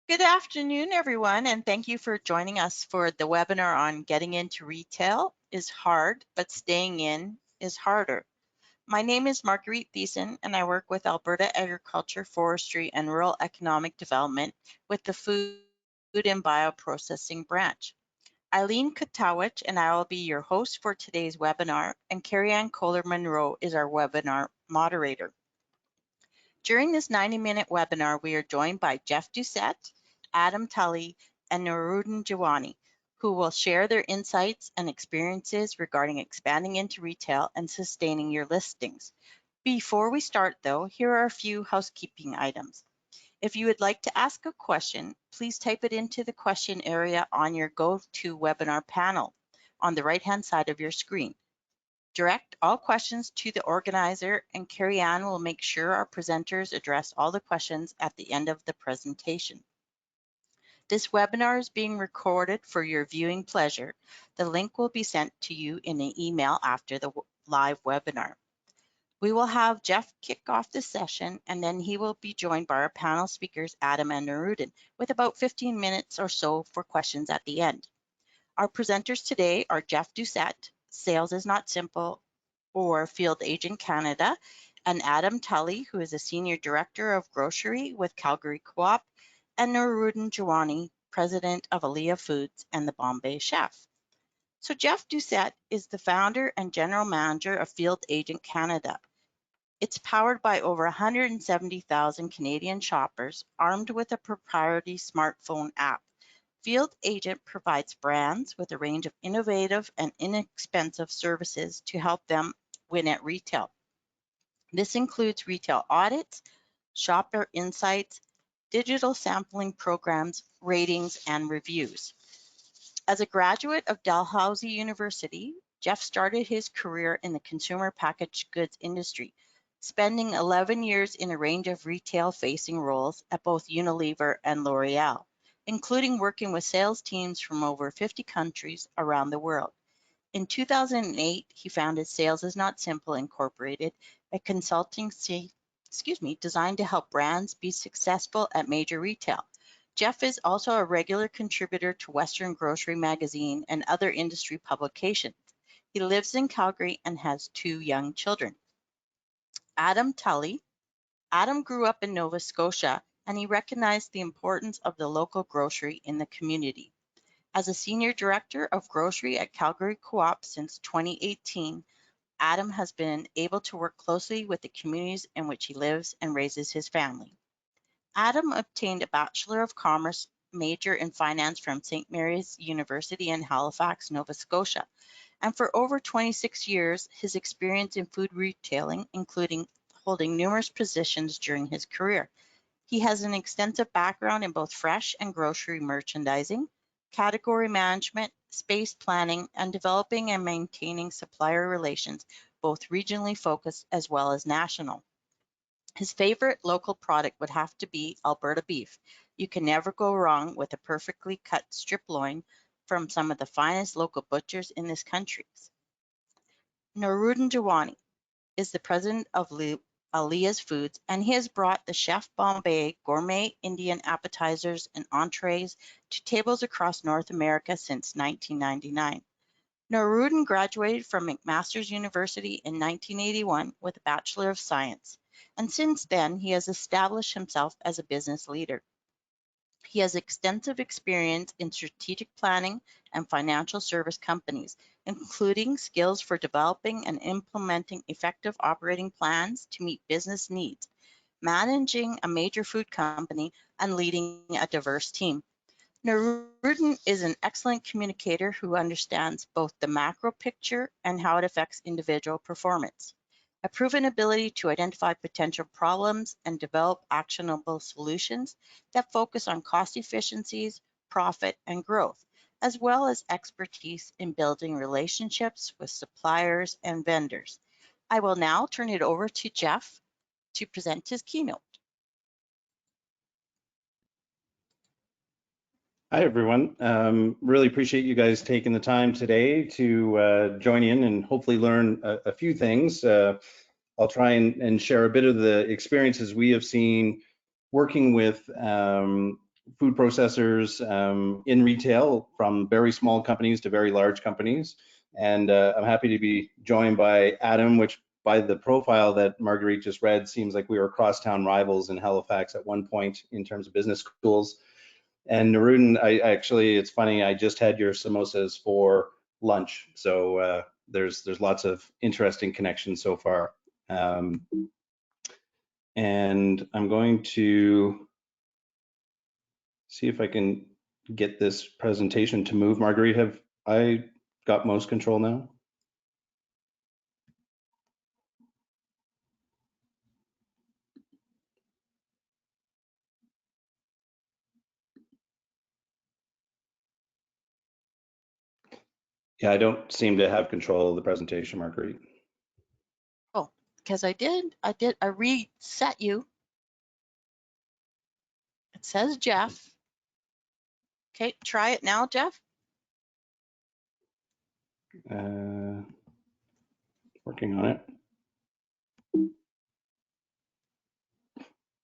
Good afternoon, everyone, and thank you for joining us for the webinar on getting into retail is hard, but staying in is harder. My name is Marguerite Thiessen, and I work with Alberta Agriculture, Forestry, and Rural Economic Development with the Food and Bioprocessing branch. Eileen Kotowich and I will be your host for today's webinar, and Carrie-Ann Kohler-Monroe is our webinar moderator. During this 90-minute webinar, we are joined by Jeff Doucette, Adam Tully, and Noorudin Jiwani, who will share their insights and experiences regarding expanding into retail and sustaining your listings. Before we start, though, here are a few housekeeping items. If you would like to ask a question, please type it into the question area on your GoToWebinar panel on the right-hand side of your screen. Direct all questions to the organizer, and Carrie-Ann will make sure our presenters address all the questions at the end of the presentation. This webinar is being recorded for your viewing pleasure. The link will be sent to you in an email after the live webinar. We will have Jeff kick off the session, and then he will be joined by our panel speakers, Adam and Noorudin, with about 15 minutes or so for questions at the end. Our presenters today are Jeff Doucette, Sales is Not Simple, or Field Agent Canada, and Adam Tully, who is a Senior Director of Grocery with Calgary Co-op, and Noorudin Jiwani, President of Aliya Foods and the Bombay Chef. So Jeff Doucette is the founder and General Manager of Field Agent Canada. It's powered by over 170,000 Canadian shoppers armed with a proprietary smartphone app. Field Agent provides brands with a range of innovative and inexpensive services to help them win at retail. This includes retail audits, shopper insights, digital sampling programs, ratings, and reviews. As a graduate of Dalhousie University, Jeff started his career in the consumer packaged goods industry, spending 11 years in a range of retail-facing roles at both Unilever and L'Oreal, including working with sales teams from over 50 countries around the world. In 2008, he founded Sales is Not Simple Incorporated, a consultancy designed to help brands be successful at major retail. Jeff is also a regular contributor to Western Grocery Magazine and other industry publications. He lives in Calgary and has 2 young children. Adam Tully. Adam grew up in Nova Scotia, and he recognized the importance of the local grocery in the community. As a Senior Director of Grocery at Calgary Co-op since 2018, Adam has been able to work closely with the communities in which he lives and raises his family. Adam obtained a Bachelor of Commerce major in finance from St. Mary's University in Halifax, Nova Scotia. And for over 26 years, his experience in food retailing, including holding numerous positions during his career. He has an extensive background in both fresh and grocery merchandising, category management, space planning, and developing and maintaining supplier relations, both regionally focused as well as national. His favorite local product would have to be Alberta beef. You can never go wrong with a perfectly cut strip loin from some of the finest local butchers in this country. Noorudin Jiwani is the president of Aliya's Foods, and he has brought the Chef Bombay gourmet Indian appetizers and entrees to tables across North America since 1999. Noorudin graduated from McMaster's University in 1981 with a Bachelor of Science, and since then he has established himself as a business leader. He has extensive experience in strategic planning and financial service companies, including skills for developing and implementing effective operating plans to meet business needs, managing a major food company, and leading a diverse team. Noorudin is an excellent communicator who understands both the macro picture and how it affects individual performance. A proven ability to identify potential problems and develop actionable solutions that focus on cost efficiencies, profit, and growth, as well as expertise in building relationships with suppliers and vendors. I will now turn it over to Jeff to present his keynote. Hi, everyone. Really appreciate you guys taking the time today to join in and hopefully learn a few things. I'll try and share a bit of the experiences we have seen working with food processors in retail, from very small companies to very large companies. And I'm happy to be joined by Adam, which by the profile that Marguerite just read, seems like we were crosstown rivals in Halifax at one point in terms of business schools. And Noorudin, I actually, it's funny, I just had your samosas for lunch. So there's lots of interesting connections so far. And I'm going to see if I can get this presentation to move. Marguerite, have I got mouse control now? Yeah, I don't seem to have control of the presentation, Marguerite. Oh, because I reset you. It says Jeff. Okay, try it now, Jeff. Working on it.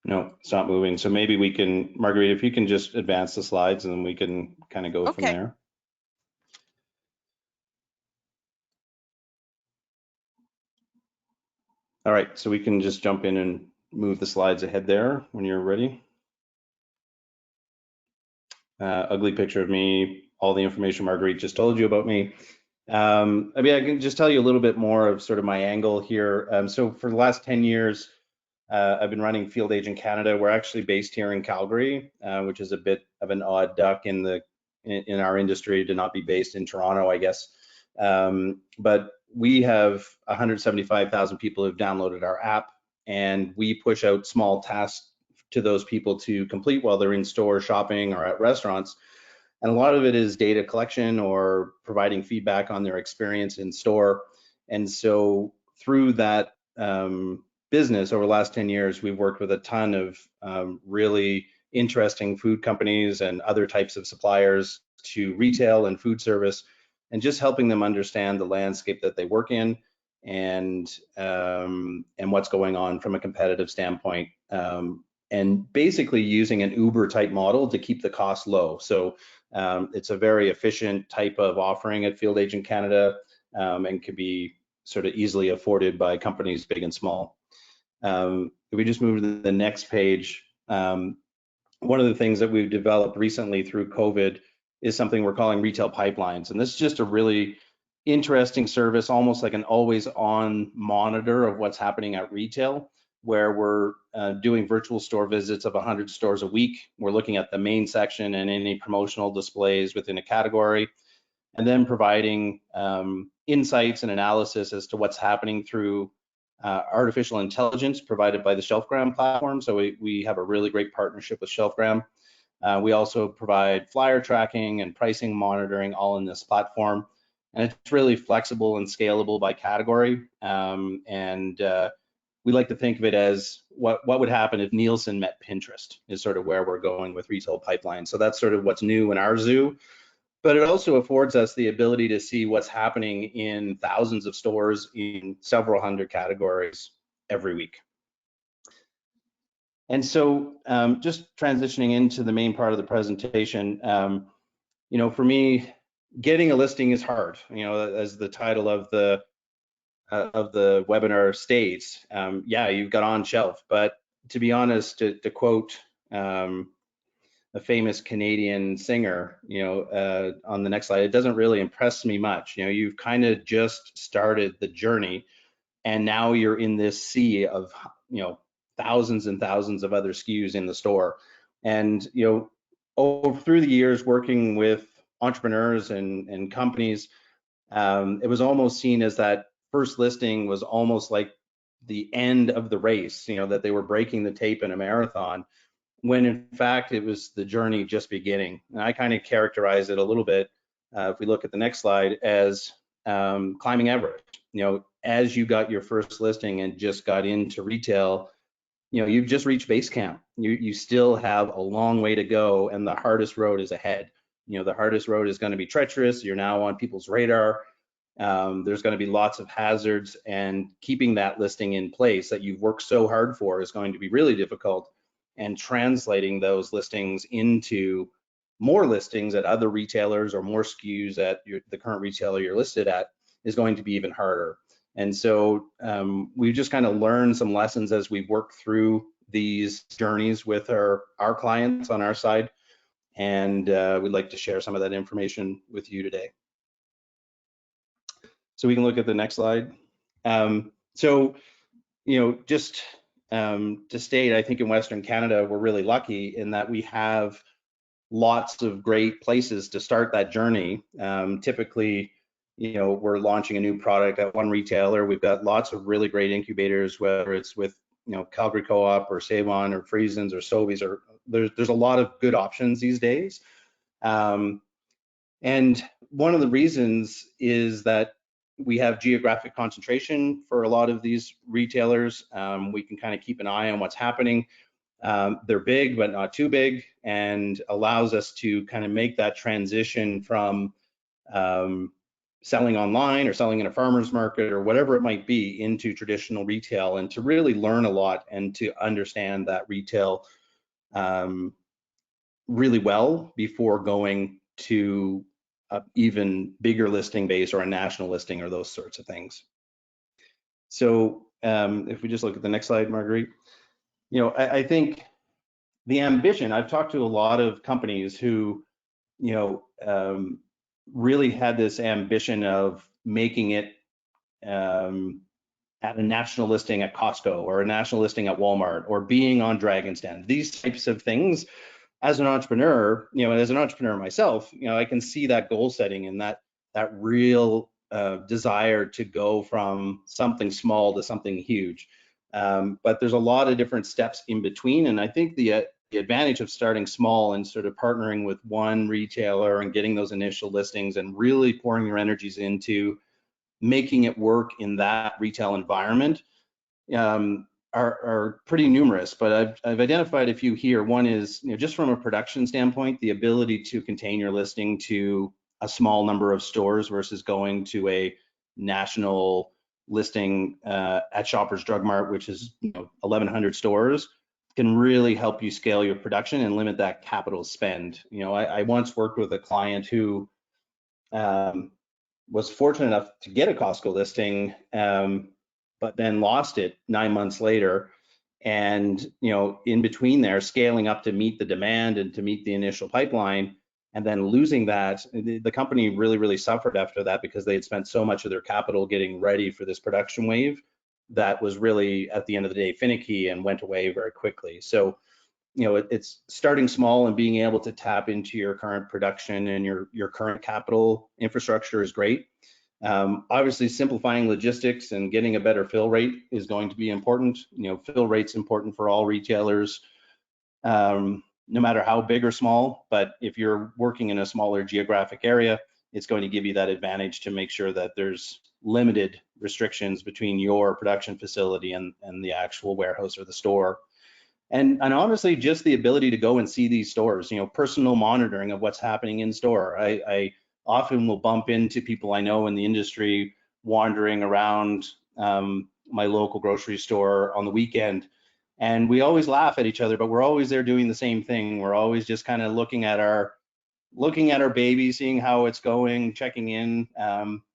No, it's not moving. So maybe we can, Marguerite, if you can just advance the slides and then we can kind of go from Okay. there. All right, so we can just jump in and move the slides ahead there when you're ready. Ugly picture of me, all the information Marguerite just told you about me. I mean, I can just tell you a little bit more of sort of my angle here. So for the last 10 years, I've been running Field Agent Canada. We're actually based here in Calgary, which is a bit of an odd duck in our industry to not be based in Toronto, I guess. But we have 175,000 people who've downloaded our app, and we push out small tasks to those people to complete while they're in store shopping or at restaurants. And a lot of it is data collection or providing feedback on their experience in store. And so through that business over the last 10 years, we've worked with a ton of really interesting food companies and other types of suppliers to retail and food service, and just helping them understand the landscape that they work in and what's going on from a competitive standpoint. And basically using an Uber type model to keep the cost low. So it's a very efficient type of offering at Field Agent Canada, and can be sort of easily afforded by companies big and small. If we just move to the next page, one of the things that we've developed recently through COVID is something we're calling retail pipelines. And this is just a really interesting service, almost like an always on monitor of what's happening at retail, where we're doing virtual store visits of 100 stores a week. We're looking at the main section and any promotional displays within a category, and then providing insights and analysis as to what's happening through artificial intelligence provided by the Shelfgram platform. So we have a really great partnership with Shelfgram. We also provide flyer tracking and pricing monitoring all in this platform. And it's really flexible and scalable by category. We like to think of it as what would happen if Nielsen met Pinterest, is sort of where we're going with retail pipeline. So that's sort of what's new in our zoo. But it also affords us the ability to see what's happening in thousands of stores in several hundred categories every week. And so just transitioning into the main part of the presentation, you know, for me, getting a listing is hard, you know, as the title of the webinar states. Yeah, you've got on shelf, but to be honest, to quote a famous Canadian singer, you know, on the next slide, it doesn't really impress me much. You know, you've kind of just started the journey, and now you're in this sea of, you know, thousands and thousands of other SKUs in the store. And, you know, through the years working with entrepreneurs and companies, it was almost seen as that first listing was almost like the end of the race, you know, that they were breaking the tape in a marathon, when in fact it was the journey just beginning. And I kind of characterize it a little bit, if we look at the next slide, as climbing Everest. You know, as you got your first listing and just got into retail, you know, you've just reached base camp. You still have a long way to go, and the hardest road is ahead. You know, the hardest road is going to be treacherous. You're now on people's radar. There's going to be lots of hazards, and keeping that listing in place that you've worked so hard for is going to be really difficult. and translating those listings into more listings at other retailers or more SKUs at the current retailer you're listed at is going to be even harder. And so we've just kind of learned some lessons as we work through these journeys with our clients on our side. And we'd like to share some of that information with you today. So we can look at the next slide. So, just to state, I think in Western Canada, we're really lucky in that we have lots of great places to start that journey. Typically, we're launching a new product at one retailer. We've got lots of really great incubators, whether it's with, Calgary Co-op or Save-On or Friesens or Sobeys, or there's a lot of good options these days. And one of the reasons is that we have geographic concentration for a lot of these retailers. We can kind of keep an eye on what's happening. They're big, but not too big, and allows us to kind of make that transition from selling online or selling in a farmer's market or whatever it might be into traditional retail, and to really learn a lot and to understand that retail really well before going to an even bigger listing base or a national listing or those sorts of things. So if we just look at the next slide, Marguerite, I think the ambition, I've talked to a lot of companies who, really had this ambition of making it at a national listing at Costco or a national listing at Walmart or being on Dragon's Den. These types of things, as an entrepreneur, as an entrepreneur myself, I can see that goal setting and that real desire to go from something small to something huge. But there's a lot of different steps in between, and I think the advantage of starting small and sort of partnering with one retailer and getting those initial listings and really pouring your energies into making it work in that retail environment are pretty numerous, but I've identified a few here. One is, just from a production standpoint, the ability to contain your listing to a small number of stores versus going to a national listing at Shoppers Drug Mart, which is 1,100 stores, can really help you scale your production and limit that capital spend. I once worked with a client who was fortunate enough to get a Costco listing, but then lost it 9 months later. And in between there, scaling up to meet the demand and to meet the initial pipeline, and then losing that, the company really suffered after that because they had spent so much of their capital getting ready for this production wave that was really, at the end of the day, finicky and went away very quickly. So, it's starting small and being able to tap into your current production and your current capital infrastructure is great. Obviously, simplifying logistics and getting a better fill rate is going to be important. Fill rate's important for all retailers, no matter how big or small. But if you're working in a smaller geographic area, it's going to give you that advantage to make sure that there's limited restrictions between your production facility and the actual warehouse or the store. And honestly, just the ability to go and see these stores, personal monitoring of what's happening in store. I often will bump into people I know in the industry wandering around my local grocery store on the weekend, and we always laugh at each other, but we're always there doing the same thing. We're always just kind of looking at our baby, seeing how it's going, checking in,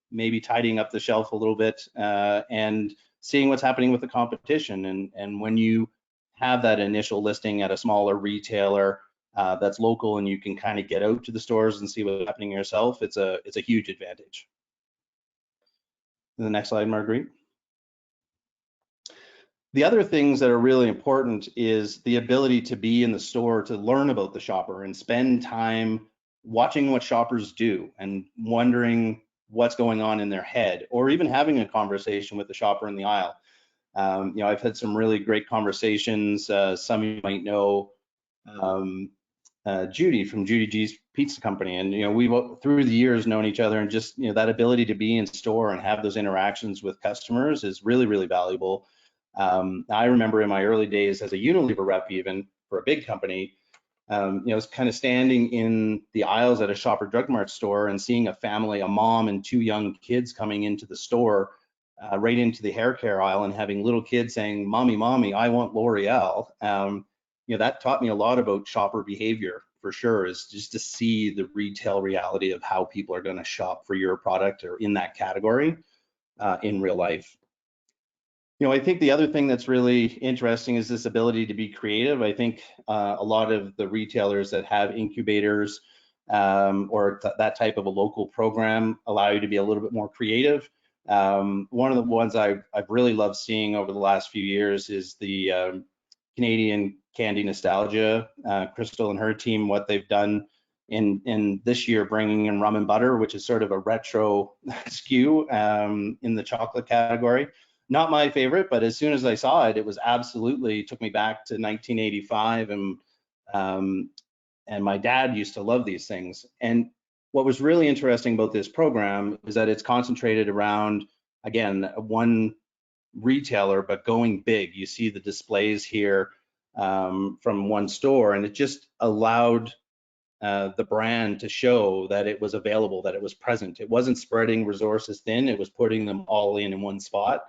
maybe tidying up the shelf a little bit, and seeing what's happening with the competition. And when you have that initial listing at a smaller retailer that's local and you can kind of get out to the stores and see what's happening yourself, it's a huge advantage. The next slide, Marguerite. The other things that are really important is the ability to be in the store to learn about the shopper and spend time watching what shoppers do and wondering what's going on in their head, or even having a conversation with the shopper in the aisle. I've had some really great conversations. Some of you might know Judy from Judy G's Pizza Company, and we've through the years known each other, and just that ability to be in store and have those interactions with customers is really valuable. I remember in my early days as a Unilever rep, even for a big company, was kind of standing in the aisles at a Shopper Drug Mart store and seeing a family, a mom and two young kids coming into the store, right into the hair care aisle, and having little kids saying, "Mommy, mommy, I want L'Oreal." that taught me a lot about shopper behavior for sure, is just to see the retail reality of how people are going to shop for your product or in that category in real life. I think the other thing that's really interesting is this ability to be creative. I think a lot of the retailers that have incubators or that type of a local program allow you to be a little bit more creative. One of the ones I've really loved seeing over the last few years is the Canadian Candy Nostalgia. Crystal and her team, what they've done in this year, bringing in rum and butter, which is sort of a retro SKU in the chocolate category. Not my favorite, but as soon as I saw it, it was absolutely took me back to 1985, and my dad used to love these things. And what was really interesting about this program is that it's concentrated around, again, one retailer, but going big. You see the displays here from one store, and it just allowed the brand to show that it was available, that it was present. It wasn't spreading resources thin, it was putting them all in one spot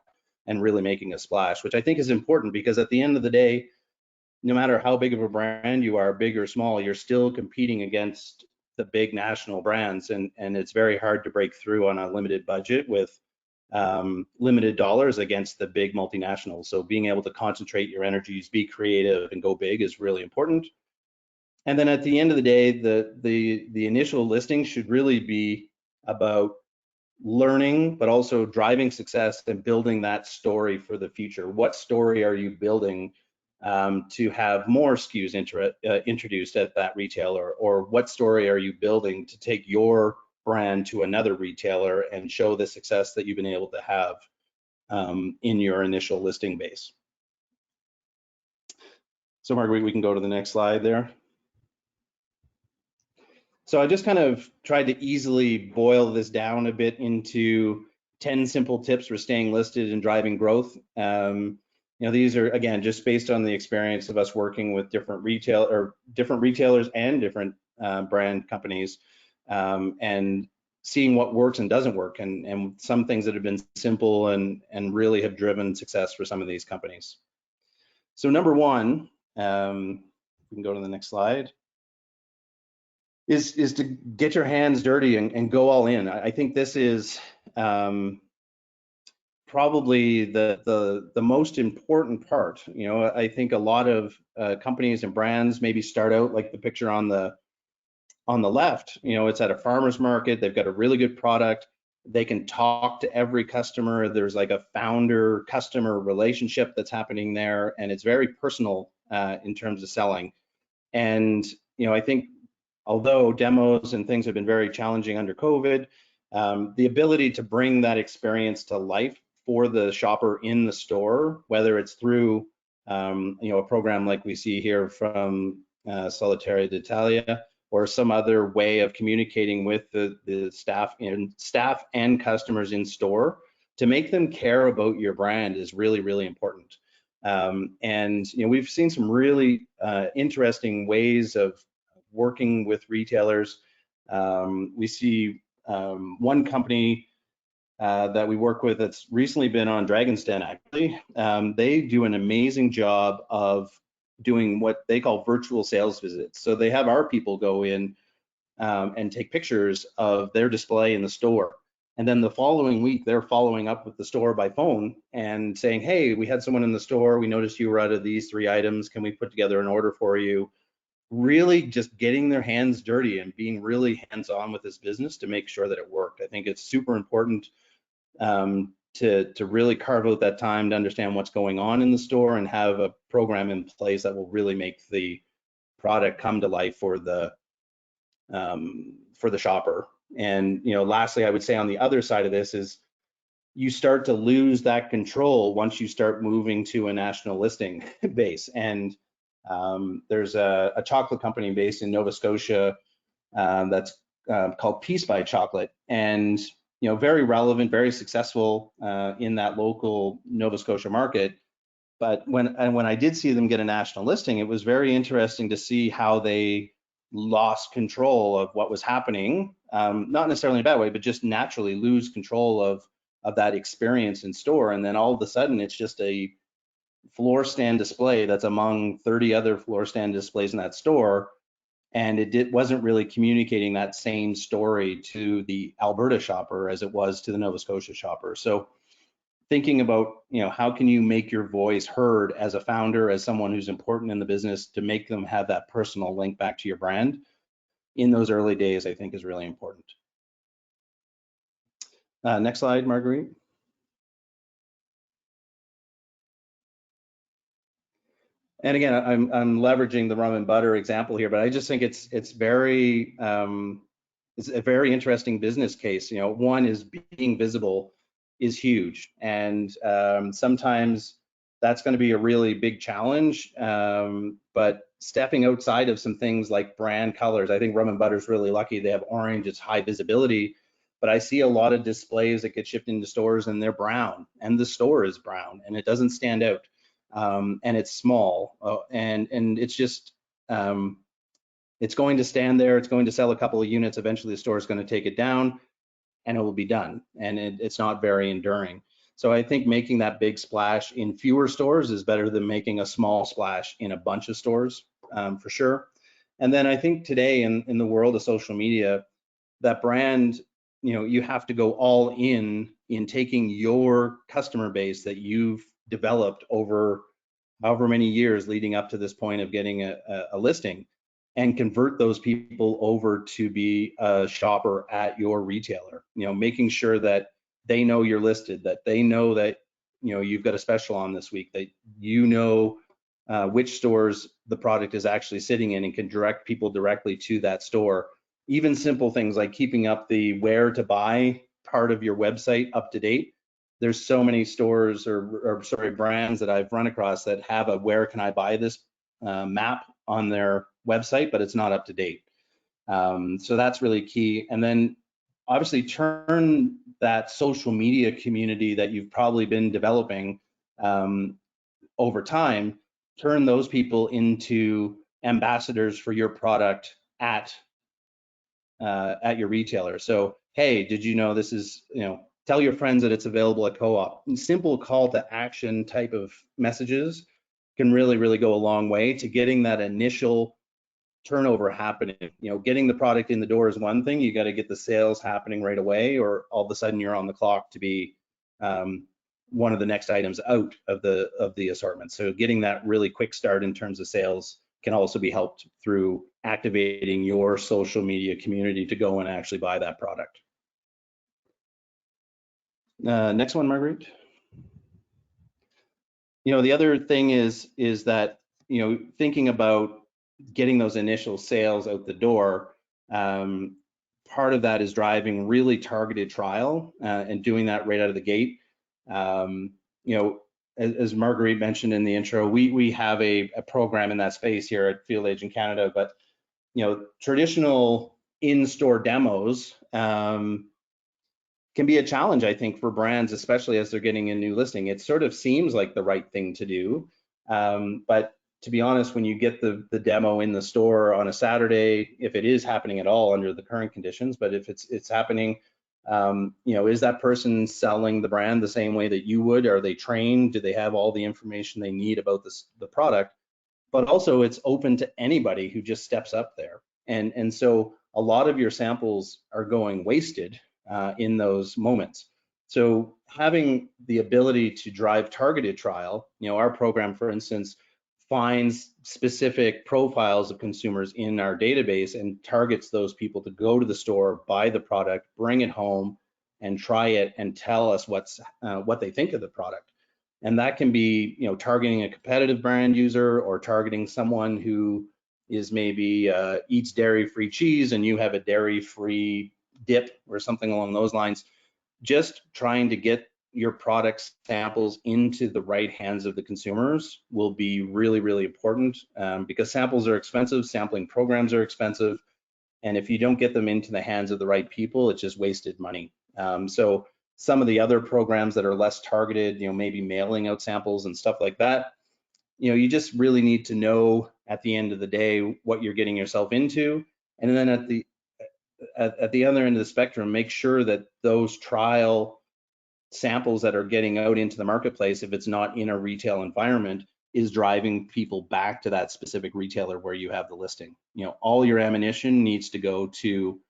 and really making a splash, which I think is important, because at the end of the day, no matter how big of a brand you are, big or small, you're still competing against the big national brands, and it's very hard to break through on a limited budget with limited dollars against the big multinationals. So being able to concentrate your energies, be creative, and go big is really important. And then at the end of the day, the initial listing should really be about learning, but also driving success and building that story for the future. What story are you building to have more SKUs introduced at that retailer, or what story are you building to take your brand to another retailer and show the success that you've been able to have in your initial listing base? So Marguerite, we can go to the next slide there. So I just kind of tried to easily boil this down a bit into 10 simple tips for staying listed and driving growth. These are, again, just based on the experience of us working with different retailers and different brand companies, and seeing what works and doesn't work, and some things that have been simple and really have driven success for some of these companies. So number one, we can go to the next slide, is to get your hands dirty and go all in. I think this is probably the most important part. I think a lot of companies and brands maybe start out like the picture on the left. It's at a farmer's market. They've got a really good product. They can talk to every customer. There's like a founder-customer relationship that's happening there, and it's very personal in terms of selling. And I think although demos and things have been very challenging under COVID, the ability to bring that experience to life for the shopper in the store, whether it's through a program like we see here from Solitaria d'Italia, or some other way of communicating with the staff and customers in store, to make them care about your brand is really, really important. And we've seen some really interesting ways of working with retailers. We see one company that we work with that's recently been on Dragon's Den, actually. They do an amazing job of doing what they call virtual sales visits. So they have our people go in and take pictures of their display in the store. And then the following week, they're following up with the store by phone and saying, hey, we had someone in the store. We noticed you were out of these 3 items. Can we put together an order for you? Really just getting their hands dirty and being really hands-on with this business to make sure that it worked. I think it's super important to really carve out that time to understand what's going on in the store and have a program in place that will really make the product come to life for the shopper. And lastly, I would say on the other side of this is you start to lose that control once you start moving to a national listing base. And there's a chocolate company based in Nova Scotia that's called Peace by Chocolate, and very relevant, very successful in that local Nova Scotia market. But when I did see them get a national listing, it was very interesting to see how they lost control of what was happening, not necessarily in a bad way, but just naturally lose control of that experience in store. And then all of a sudden, it's just a floor stand display that's among 30 other floor stand displays in that store, and wasn't really communicating that same story to the Alberta shopper as it was to the Nova Scotia shopper. So thinking about, how can you make your voice heard as a founder, as someone who's important in the business, to make them have that personal link back to your brand in those early days, I think is really important. Next slide, Marguerite. And again, I'm leveraging the rum and butter example here, but I just think it's a very interesting business case. One is being visible is huge, and sometimes that's going to be a really big challenge. But stepping outside of some things like brand colors, I think rum and butter is really lucky. They have orange, it's high visibility. But I see a lot of displays that get shipped into stores and they're brown, and the store is brown, and it doesn't stand out. And it's small, and it's just it's going to stand there. It's going to sell a couple of units. Eventually, the store is going to take it down, and it will be done. And it's not very enduring. So I think making that big splash in fewer stores is better than making a small splash in a bunch of stores, for sure. And then I think today in the world of social media, that brand, you have to go all in taking your customer base that you've developed over however many years leading up to this point of getting a listing, and convert those people over to be a shopper at your retailer. Making sure that they know you're listed, that they know that you've got a special on this week, that which stores the product is actually sitting in, and can direct people directly to that store. Even simple things like keeping up the where to buy part of your website up to date. There's so many stores or brands that I've run across that have a where can I buy this map on their website, but it's not up to date. So that's really key. And then obviously turn that social media community that you've probably been developing over time, turn those people into ambassadors for your product at your retailer. So, hey, did you know this is, tell your friends that it's available at Co-op. Simple call to action type of messages can really, really go a long way to getting that initial turnover happening. Getting the product in the door is one thing. You got to get the sales happening right away, or all of a sudden you're on the clock to be one of the next items out of the assortment. So getting that really quick start in terms of sales can also be helped through activating your social media community to go and actually buy that product. Next one, Marguerite. The other thing is that, thinking about getting those initial sales out the door, part of that is driving really targeted trial and doing that right out of the gate. As Marguerite mentioned in the intro, we have a program in that space here at Field Agent Canada, but traditional in-store demos can be a challenge, I think, for brands, especially as they're getting a new listing. It sort of seems like the right thing to do, but to be honest, when you get the demo in the store on a Saturday, if it is happening at all under the current conditions, but if it's happening, is that person selling the brand the same way that you would? Are they trained? Do they have all the information they need about the product? But also, it's open to anybody who just steps up there. And so a lot of your samples are going wasted in those moments. So having the ability to drive targeted trial, our program, for instance, finds specific profiles of consumers in our database and targets those people to go to the store, buy the product, bring it home, and try it, and tell us what they think of the product. And that can be, targeting a competitive brand user, or targeting someone who is maybe eats dairy-free cheese and you have a dairy-free dip or something along those lines. Just trying to get your product samples into the right hands of the consumers will be really, really important, because samples are expensive, sampling programs are expensive, and if you don't get them into the hands of the right people, it's just wasted money. So some of the other programs that are less targeted, maybe mailing out samples and stuff like that, you just really need to know at the end of the day what you're getting yourself into, and then at the other end of the spectrum, make sure that those trial samples that are getting out into the marketplace, if it's not in a retail environment, is driving people back to that specific retailer where you have the listing. You know, all your ammunition needs to go to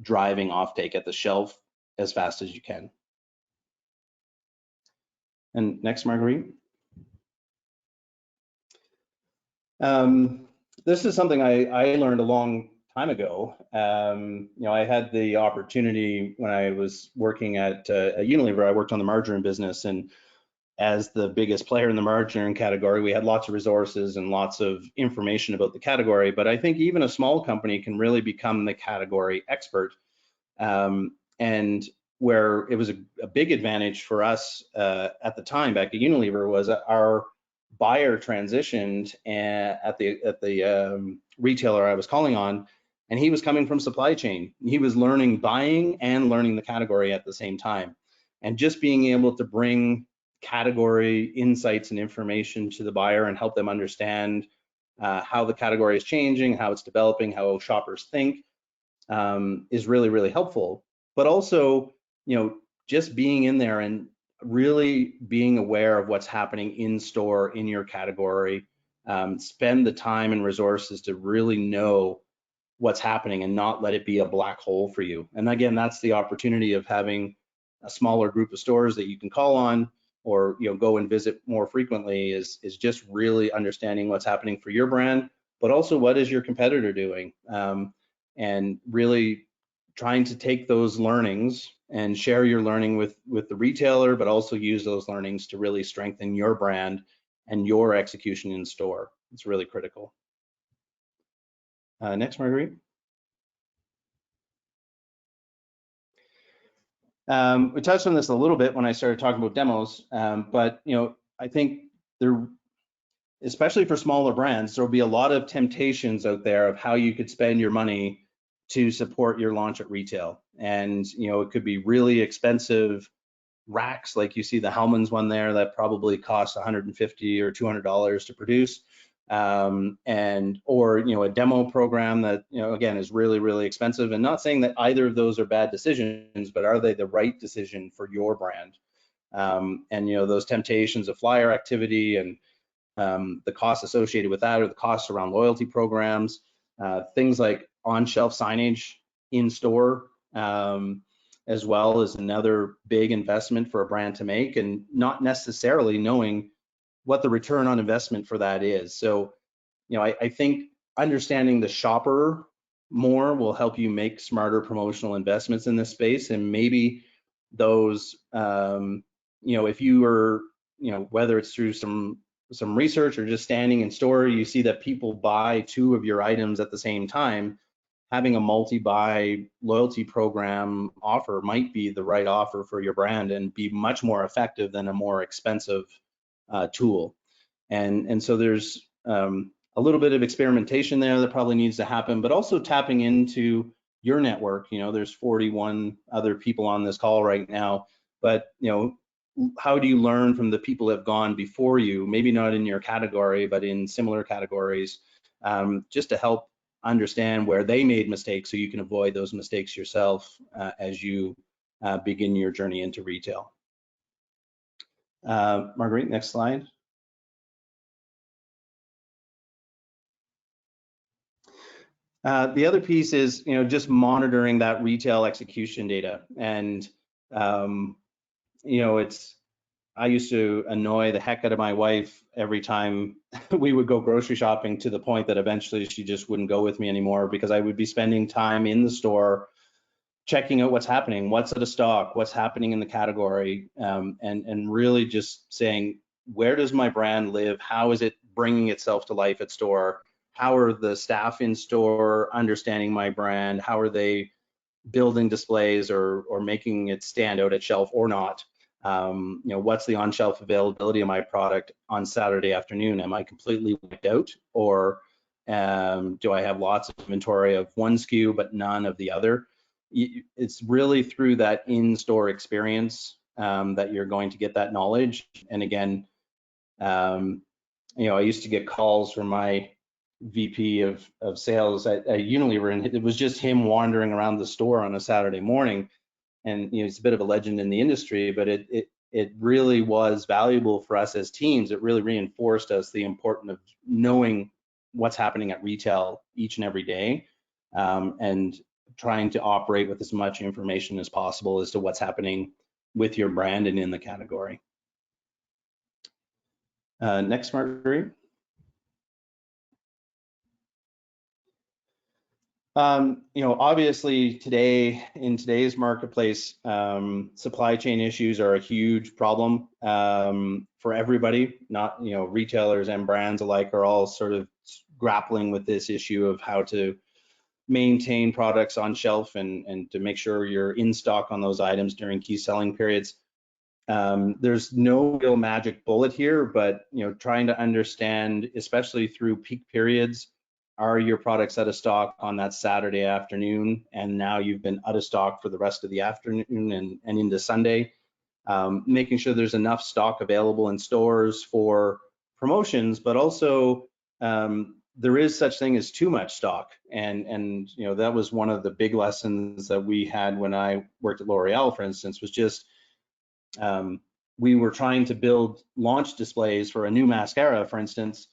driving offtake at the shelf as fast as you can. And next, Marguerite. This is something I learned a long time ago. You know, I had the opportunity when I was working at Unilever. I worked on the margarine business, and as the biggest player in the margarine category, we had lots of resources and lots of information about the category. But I think even a small company can really become the category expert. And where it was a big advantage for us at the time back at Unilever was our buyer transitioned at the retailer I was calling on, and he was coming from supply chain. He was learning buying and learning the category at the same time. And just being able to bring category insights and information to the buyer and help them understand how the category is changing, how it's developing, how shoppers think is really, really helpful. But also, you know, just being in there and really being aware of what's happening in store in your category, spend the time and resources to really know what's happening and not let it be a black hole for you. And again, that's the opportunity of having a smaller group of stores that you can call on, or you know, go and visit more frequently, is just really understanding what's happening for your brand, but also what is your competitor doing, and really trying to take those learnings and share your learning with the retailer, but also use those learnings to really strengthen your brand and your execution in store. It's really critical. Next, Marguerite. We touched on this a little bit when I started talking about demos, but you know, I think there, especially for smaller brands, there will be a lot of temptations out there of how you could spend your money to support your launch at retail. And you know, it could be really expensive racks, like you see the Hellman's one there that probably costs $150 or $200 to produce, and or you know, a demo program that, you know, again, is really, really expensive. And not saying that either of those are bad decisions, but are they the right decision for your brand? And you know, those temptations of flyer activity and the costs associated with that, or the costs around loyalty programs, things like on-shelf signage in store, as well, as another big investment for a brand to make, and not necessarily knowing what the return on investment for that is. So, you know, I think understanding the shopper more will help you make smarter promotional investments in this space. And maybe those, you know, if you are, you know, whether it's through some research or just standing in store, you see that people buy 2 of your items at the same time, having a multi-buy loyalty program offer might be the right offer for your brand and be much more effective than a more expensive tool. And so there's a little bit of experimentation there that probably needs to happen, but also tapping into your network. You know, there's 41 other people on this call right now, but you know, how do you learn from the people that have gone before you, maybe not in your category, but in similar categories, just to help understand where they made mistakes so you can avoid those mistakes yourself as you begin your journey into retail. Marguerite, next slide. The other piece is, you know, just monitoring that retail execution data. And you know, I used to annoy the heck out of my wife every time we would go grocery shopping, to the point that eventually she just wouldn't go with me anymore, because I would be spending time in the store checking out what's happening, what's out of stock, what's happening in the category, and really just saying, where does my brand live? How is it bringing itself to life at store? How are the staff in store understanding my brand? How are they building displays or making it stand out at shelf or not? You know, what's the on-shelf availability of my product on Saturday afternoon? Am I completely wiped out, or do I have lots of inventory of one SKU but none of the other? It's really through that in-store experience that you're going to get that knowledge. And again, you know, I used to get calls from my VP of sales at Unilever, and it was just him wandering around the store on a Saturday morning. and it's a bit of a legend in the industry, but it really was valuable for us as teams. It really reinforced us the importance of knowing what's happening at retail each and every day, and trying to operate with as much information as possible as to what's happening with your brand and in the category. Next, Marguerite. Obviously today, in today's marketplace, supply chain issues are a huge problem for everybody. Not, retailers and brands alike are all sort of grappling with this issue of how to maintain products on shelf and to make sure you're in stock on those items during key selling periods. There's no real magic bullet here, but trying to understand, especially through peak periods, are your products out of stock on that Saturday afternoon, and now you've been out of stock for the rest of the afternoon and into Sunday. Making sure there's enough stock available in stores for promotions, but also there is such thing as too much stock, and that was one of the big lessons that we had when I worked at L'Oreal, for instance, was just we were trying to build launch displays for a new mascara, for instance,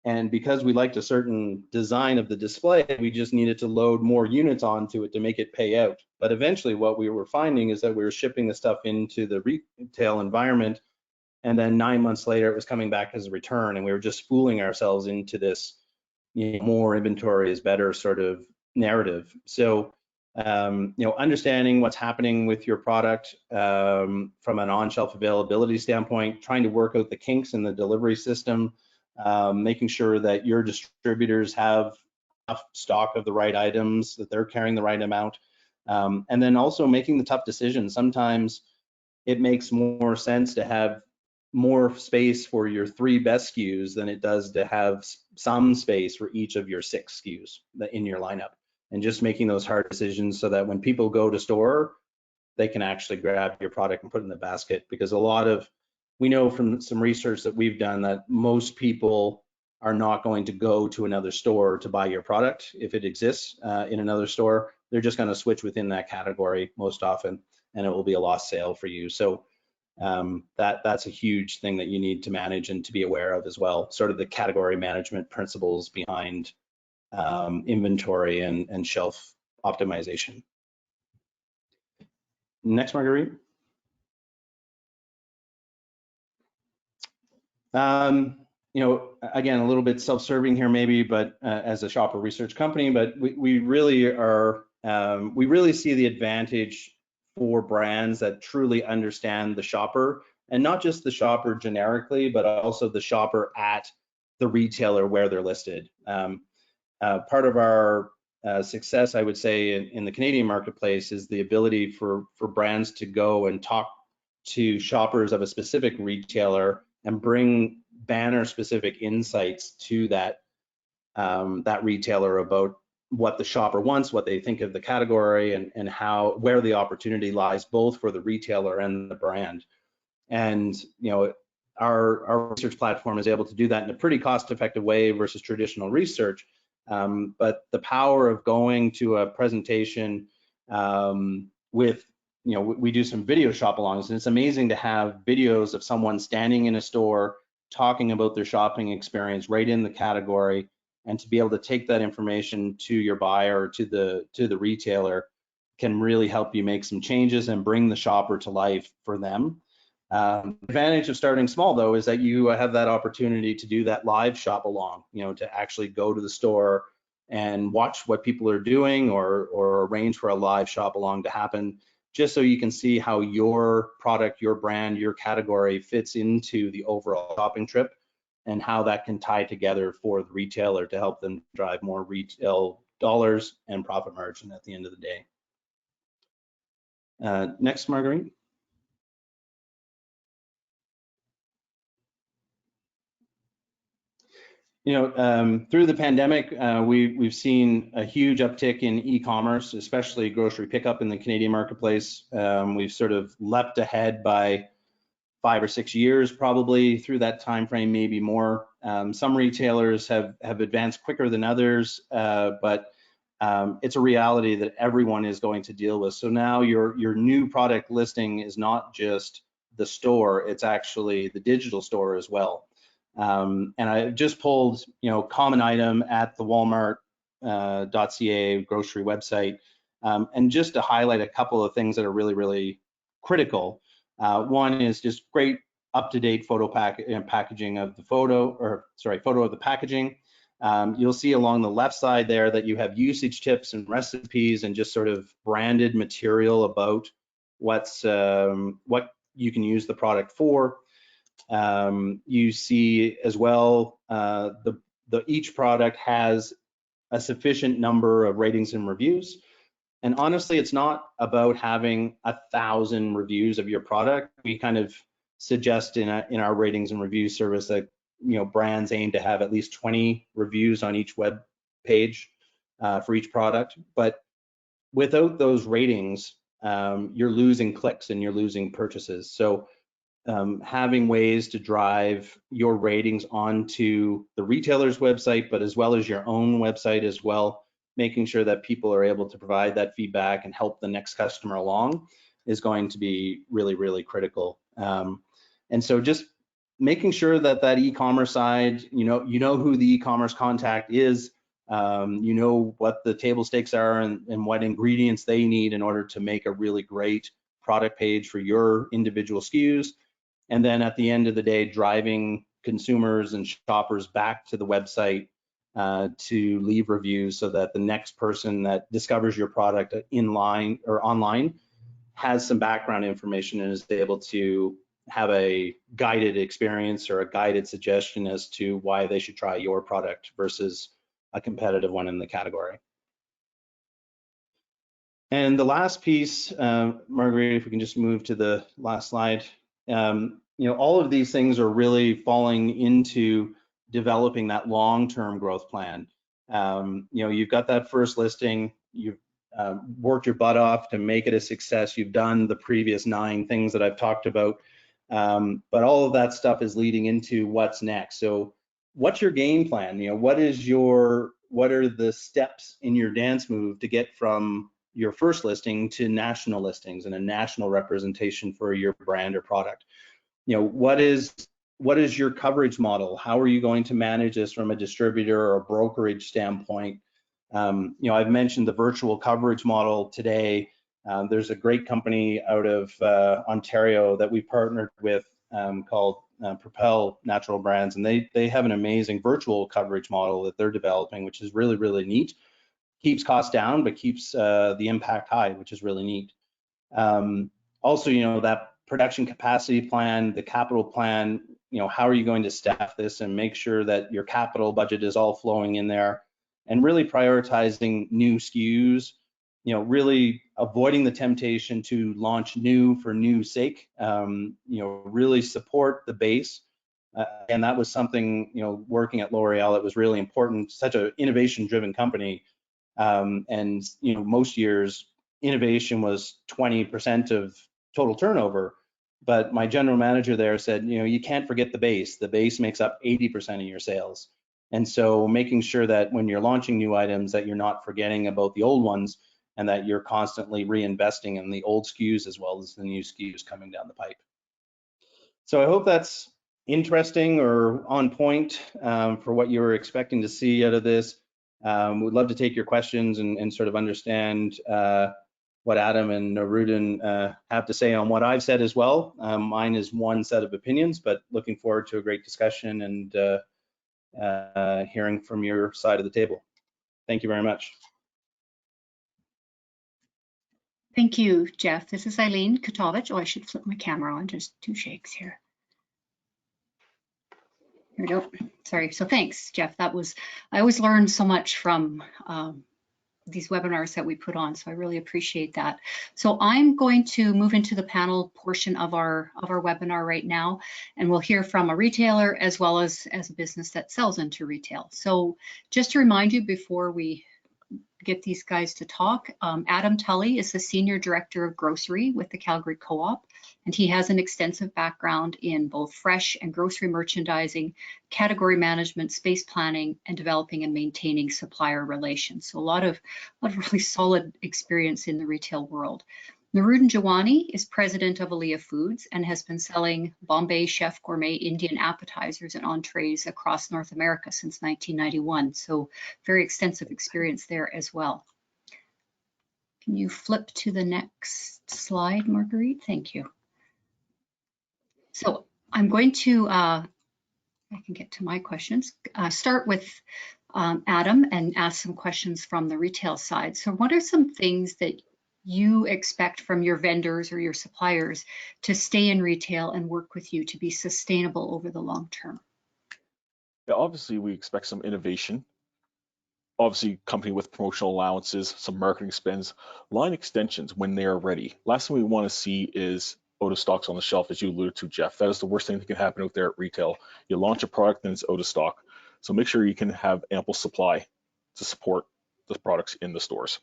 and because we liked a certain design of the display, we just needed to load more units onto it to make it pay out. But eventually what we were finding is that we were shipping the stuff into the retail environment, and then 9 months later it was coming back as a return, and we were just fooling ourselves into this more inventory is better sort of narrative. So understanding what's happening with your product from an on-shelf availability standpoint, trying to work out the kinks in the delivery system, making sure that your distributors have enough stock of the right items, that they're carrying the right amount, and then also making the tough decisions. Sometimes it makes more sense to have more space for your 3 best SKUs than it does to have some space for each of your 6 SKUs in your lineup. And just making those hard decisions so that when people go to store, they can actually grab your product and put it in the basket. Because we know from some research that we've done that most people are not going to go to another store to buy your product if it exists in another store. They're just going to switch within that category most often, and it will be a lost sale for you. So that's a huge thing that you need to manage and to be aware of as well, sort of the category management principles behind inventory and shelf optimization. Next, Marguerite. Again, a little bit self-serving here maybe, but as a shopper research company, but we really see the advantage for brands that truly understand the shopper, and not just the shopper generically, but also the shopper at the retailer where they're listed. Part of our success, I would say, in the Canadian marketplace is the ability for brands to go and talk to shoppers of a specific retailer and bring banner-specific insights to that retailer about what the shopper wants, what they think of the category, and where the opportunity lies, both for the retailer and the brand. And our research platform is able to do that in a pretty cost-effective way versus traditional research. But the power of going to a presentation with, we do some video shop-alongs, and it's amazing to have videos of someone standing in a store talking about their shopping experience right in the category, and to be able to take that information to your buyer or to the retailer can really help you make some changes and bring the shopper to life for them. The advantage of starting small, though, is that you have that opportunity to do that live shop along, to actually go to the store and watch what people are doing, or arrange for a live shop along to happen, just so you can see how your product, your brand, your category fits into the overall shopping trip, and how that can tie together for the retailer to help them drive more retail dollars and profit margin at the end of the day. Next, Marguerite. Through the pandemic, we've seen a huge uptick in e-commerce, especially grocery pickup in the Canadian marketplace. We've sort of leapt ahead by 5 or 6 years probably through that time frame, maybe more. Some retailers have advanced quicker than others, but it's a reality that everyone is going to deal with. So now your new product listing is not just the store, it's actually the digital store as well. And I just pulled, common item at the Walmart.ca grocery website, and just to highlight a couple of things that are really, really critical. One is just great up-to-date photo packaging of the photo of the packaging. You'll see along the left side there that you have usage tips and recipes and just sort of branded material about what you can use the product for. You see as well each product has a sufficient number of ratings and reviews. And honestly, it's not about having 1,000 reviews of your product. We kind of suggest in our ratings and review service that brands aim to have at least 20 reviews on each web page for each product. But without those ratings, you're losing clicks and you're losing purchases. So having ways to drive your ratings onto the retailer's website, but as well as your own website as well, making sure that people are able to provide that feedback and help the next customer along is going to be really, really critical. And so just making sure that e-commerce side, you know who the e-commerce contact is, you know what the table stakes are and what ingredients they need in order to make a really great product page for your individual SKUs. And then at the end of the day, driving consumers and shoppers back to the website to leave reviews so that the next person that discovers your product in line or online has some background information and is able to have a guided experience or a guided suggestion as to why they should try your product versus a competitive one in the category. And the last piece, Marguerite, if we can just move to the last slide. All of these things are really falling into developing that long-term growth plan. You've got that first listing, you've worked your butt off to make it a success. You've done the previous 9 things that I've talked about, but all of that stuff is leading into what's next. So what's your game plan? What are the steps in your dance move to get from your first listing to national listings and a national representation for your brand or product? What is your coverage model? How are you going to manage this from a distributor or a brokerage standpoint? I've mentioned the virtual coverage model today. There's a great company out of Ontario that we partnered with called Propel Natural Brands, and they have an amazing virtual coverage model that they're developing, which is really, really neat. Keeps costs down, but keeps the impact high, which is really neat. Also, that production capacity plan, the capital plan, how are you going to staff this and make sure that your capital budget is all flowing in there, and really prioritizing new SKUs, really avoiding the temptation to launch new for new sake, really support the base. And that was something, working at L'Oreal, it was really important, such an innovation-driven company. And most years, innovation was 20% of total turnover. But my general manager there said, you can't forget the base. The base makes up 80% of your sales. And so making sure that when you're launching new items that you're not forgetting about the old ones and that you're constantly reinvesting in the old SKUs as well as the new SKUs coming down the pipe. So I hope that's interesting or on point for what you were expecting to see out of this. We'd love to take your questions and sort of understand what Adam and Noorudin have to say on what I've said as well. Mine is one set of opinions, but looking forward to a great discussion and hearing from your side of the table. Thank you very much. Thank you, Jeff. This is Eileen Katovich. Oh, I should flip my camera on, just 2 shakes here. Here we go. Sorry. So thanks, Jeff. I always learn so much from these webinars that we put on, so I really appreciate that. So I'm going to move into the panel portion of our webinar right now, and we'll hear from a retailer as well as a business that sells into retail. So just to remind you before we get these guys to talk. Adam Tully is the Senior Director of Grocery with the Calgary Co-op, and he has an extensive background in both fresh and grocery merchandising, category management, space planning, and developing and maintaining supplier relations. So a lot of really solid experience in the retail world. Noorudin Jiwani is president of Aliya Foods and has been selling Bombay Chef Gourmet Indian appetizers and entrees across North America since 1991. So very extensive experience there as well. Can you flip to the next slide, Marguerite? Thank you. So I'm going to, I can get to my questions, start with Adam and ask some questions from the retail side. So what are some things that you expect from your vendors or your suppliers to stay in retail and work with you to be sustainable over the long term? Yeah, obviously, we expect some innovation. Obviously, company with promotional allowances, some marketing spends, line extensions when they are ready. Last thing we want to see is out of stocks on the shelf, as you alluded to, Jeff. That is the worst thing that can happen out there at retail. You launch a product and it's out of stock. So make sure you can have ample supply to support the products in the stores.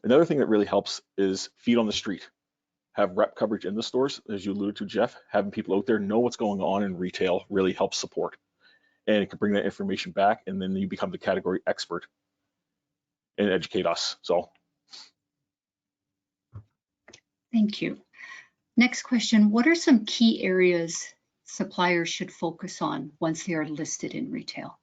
Another thing that really helps is feet on the street. Have rep coverage in the stores, as you alluded to, Jeff. Having people out there know what's going on in retail really helps support. And it can bring that information back, and then you become the category expert and educate us. So. Thank you. Next question, what are some key areas suppliers should focus on once they are listed in retail?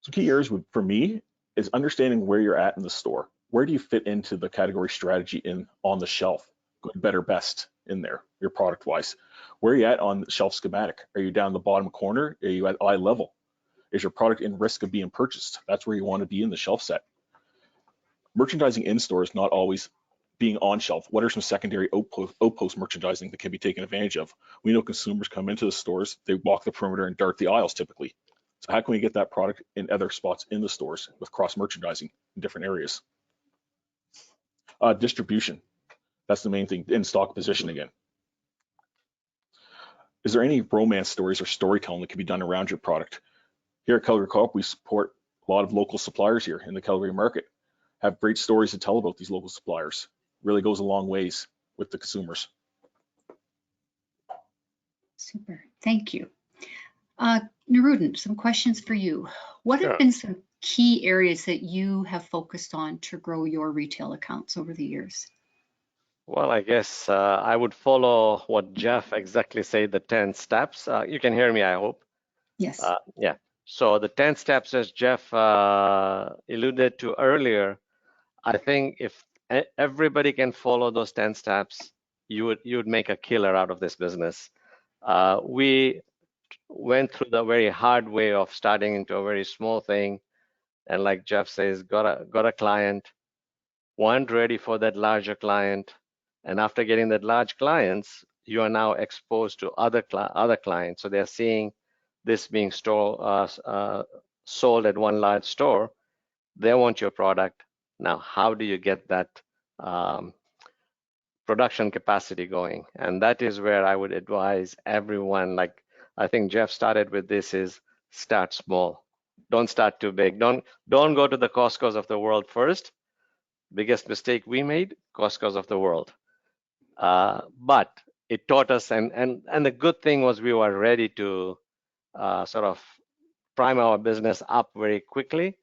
So key areas would, for me, is understanding where you're at in the store. Where do you fit into the category strategy on the shelf? Good, better, best in there, your product wise. Where are you at on the shelf schematic? Are you down the bottom corner? Are you at eye level? Is your product in risk of being purchased? That's where you want to be in the shelf set. Merchandising in stores, not always being on shelf. What are some secondary outpost merchandising that can be taken advantage of? We know consumers come into the stores, they walk the perimeter and dart the aisles typically. So how can we get that product in other spots in the stores with cross merchandising in different areas? Distribution, that's the main thing, in stock position again. Is there any romance stories or storytelling that can be done around your product? Here at Calgary Co-op, we support a lot of local suppliers here in the Calgary market. Have great stories to tell about these local suppliers. Really goes a long ways with the consumers. Super, thank you. Noorudin, some questions for you. What have been some key areas that you have focused on to grow your retail accounts over the years? Well, I guess I would follow what Jeff exactly said, the 10 steps. You can hear me, I hope. Yes. Yeah. So the 10 steps, as Jeff alluded to earlier, I think if everybody can follow those 10 steps, you would make a killer out of this business. We went through the very hard way of starting into a very small thing, and like Jeff says, got a client, weren't ready for that larger client, and after getting that large clients, you are now exposed to other clients. So they're seeing this being sold at one large store. They want your product. Now, how do you get that production capacity going? And that is where I would advise everyone, like I think Jeff started with this, is start small. Don't start too big. Don't go to the Costco's of the world first. Biggest mistake we made, Costco's of the world. But it taught us, and the good thing was we were ready to sort of prime our business up very quickly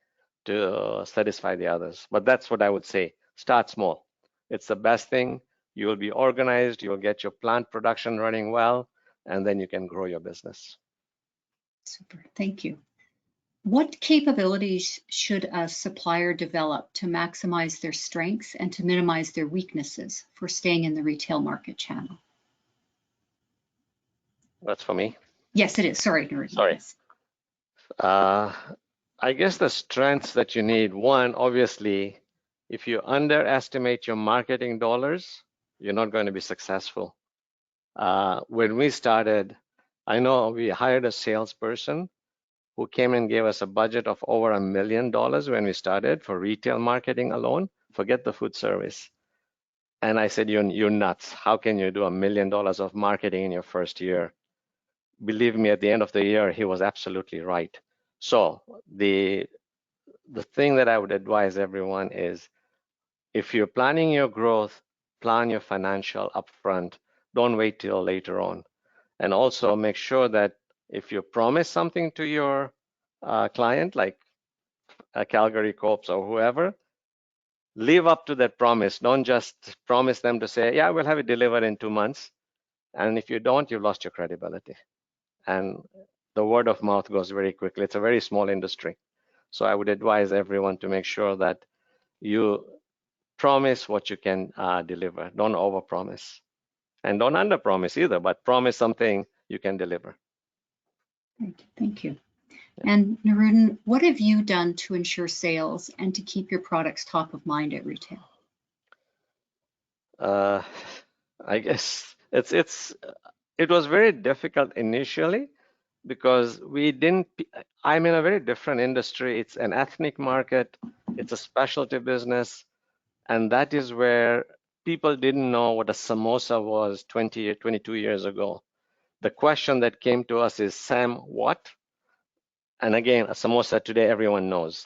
to satisfy the others. But that's what I would say. Start small. It's the best thing. You will be organized. You'll get your plant production running well, and then you can grow your business. Super. Thank you. What capabilities should a supplier develop to maximize their strengths and to minimize their weaknesses for staying in the retail market channel? That's for me. Yes, it is. Sorry, Noorudin. Sorry. I guess the strengths that you need, one, obviously, if you underestimate your marketing dollars, you're not going to be successful. When we started, I know we hired a salesperson who came and gave us a budget of over $1 million when we started for retail marketing alone. Forget the food service. And I said, you're nuts. How can you do $1 million of marketing in your first year? Believe me, at the end of the year, he was absolutely right. So the the thing that I would advise everyone is, if you're planning your growth, plan your financial upfront. Don't wait till later on. And also make sure that if you promise something to your client, like a Calgary Co-ops or whoever, live up to that promise. Don't just promise them to say, yeah, we'll have it delivered in 2 months. And if you don't, you've lost your credibility. And the word of mouth goes very quickly. It's a very small industry. So I would advise everyone to make sure that you promise what you can deliver. Don't overpromise. And don't underpromise either, but promise something you can deliver. Thank you. And Noorudin, what have you done to ensure sales and to keep your products top of mind at retail? I guess it was very difficult initially because I'm in a very different industry. It's an ethnic market, it's a specialty business, and that is where people didn't know what a samosa was 22 years ago. The question that came to us is, Sam, what? And again, a samosa today, everyone knows.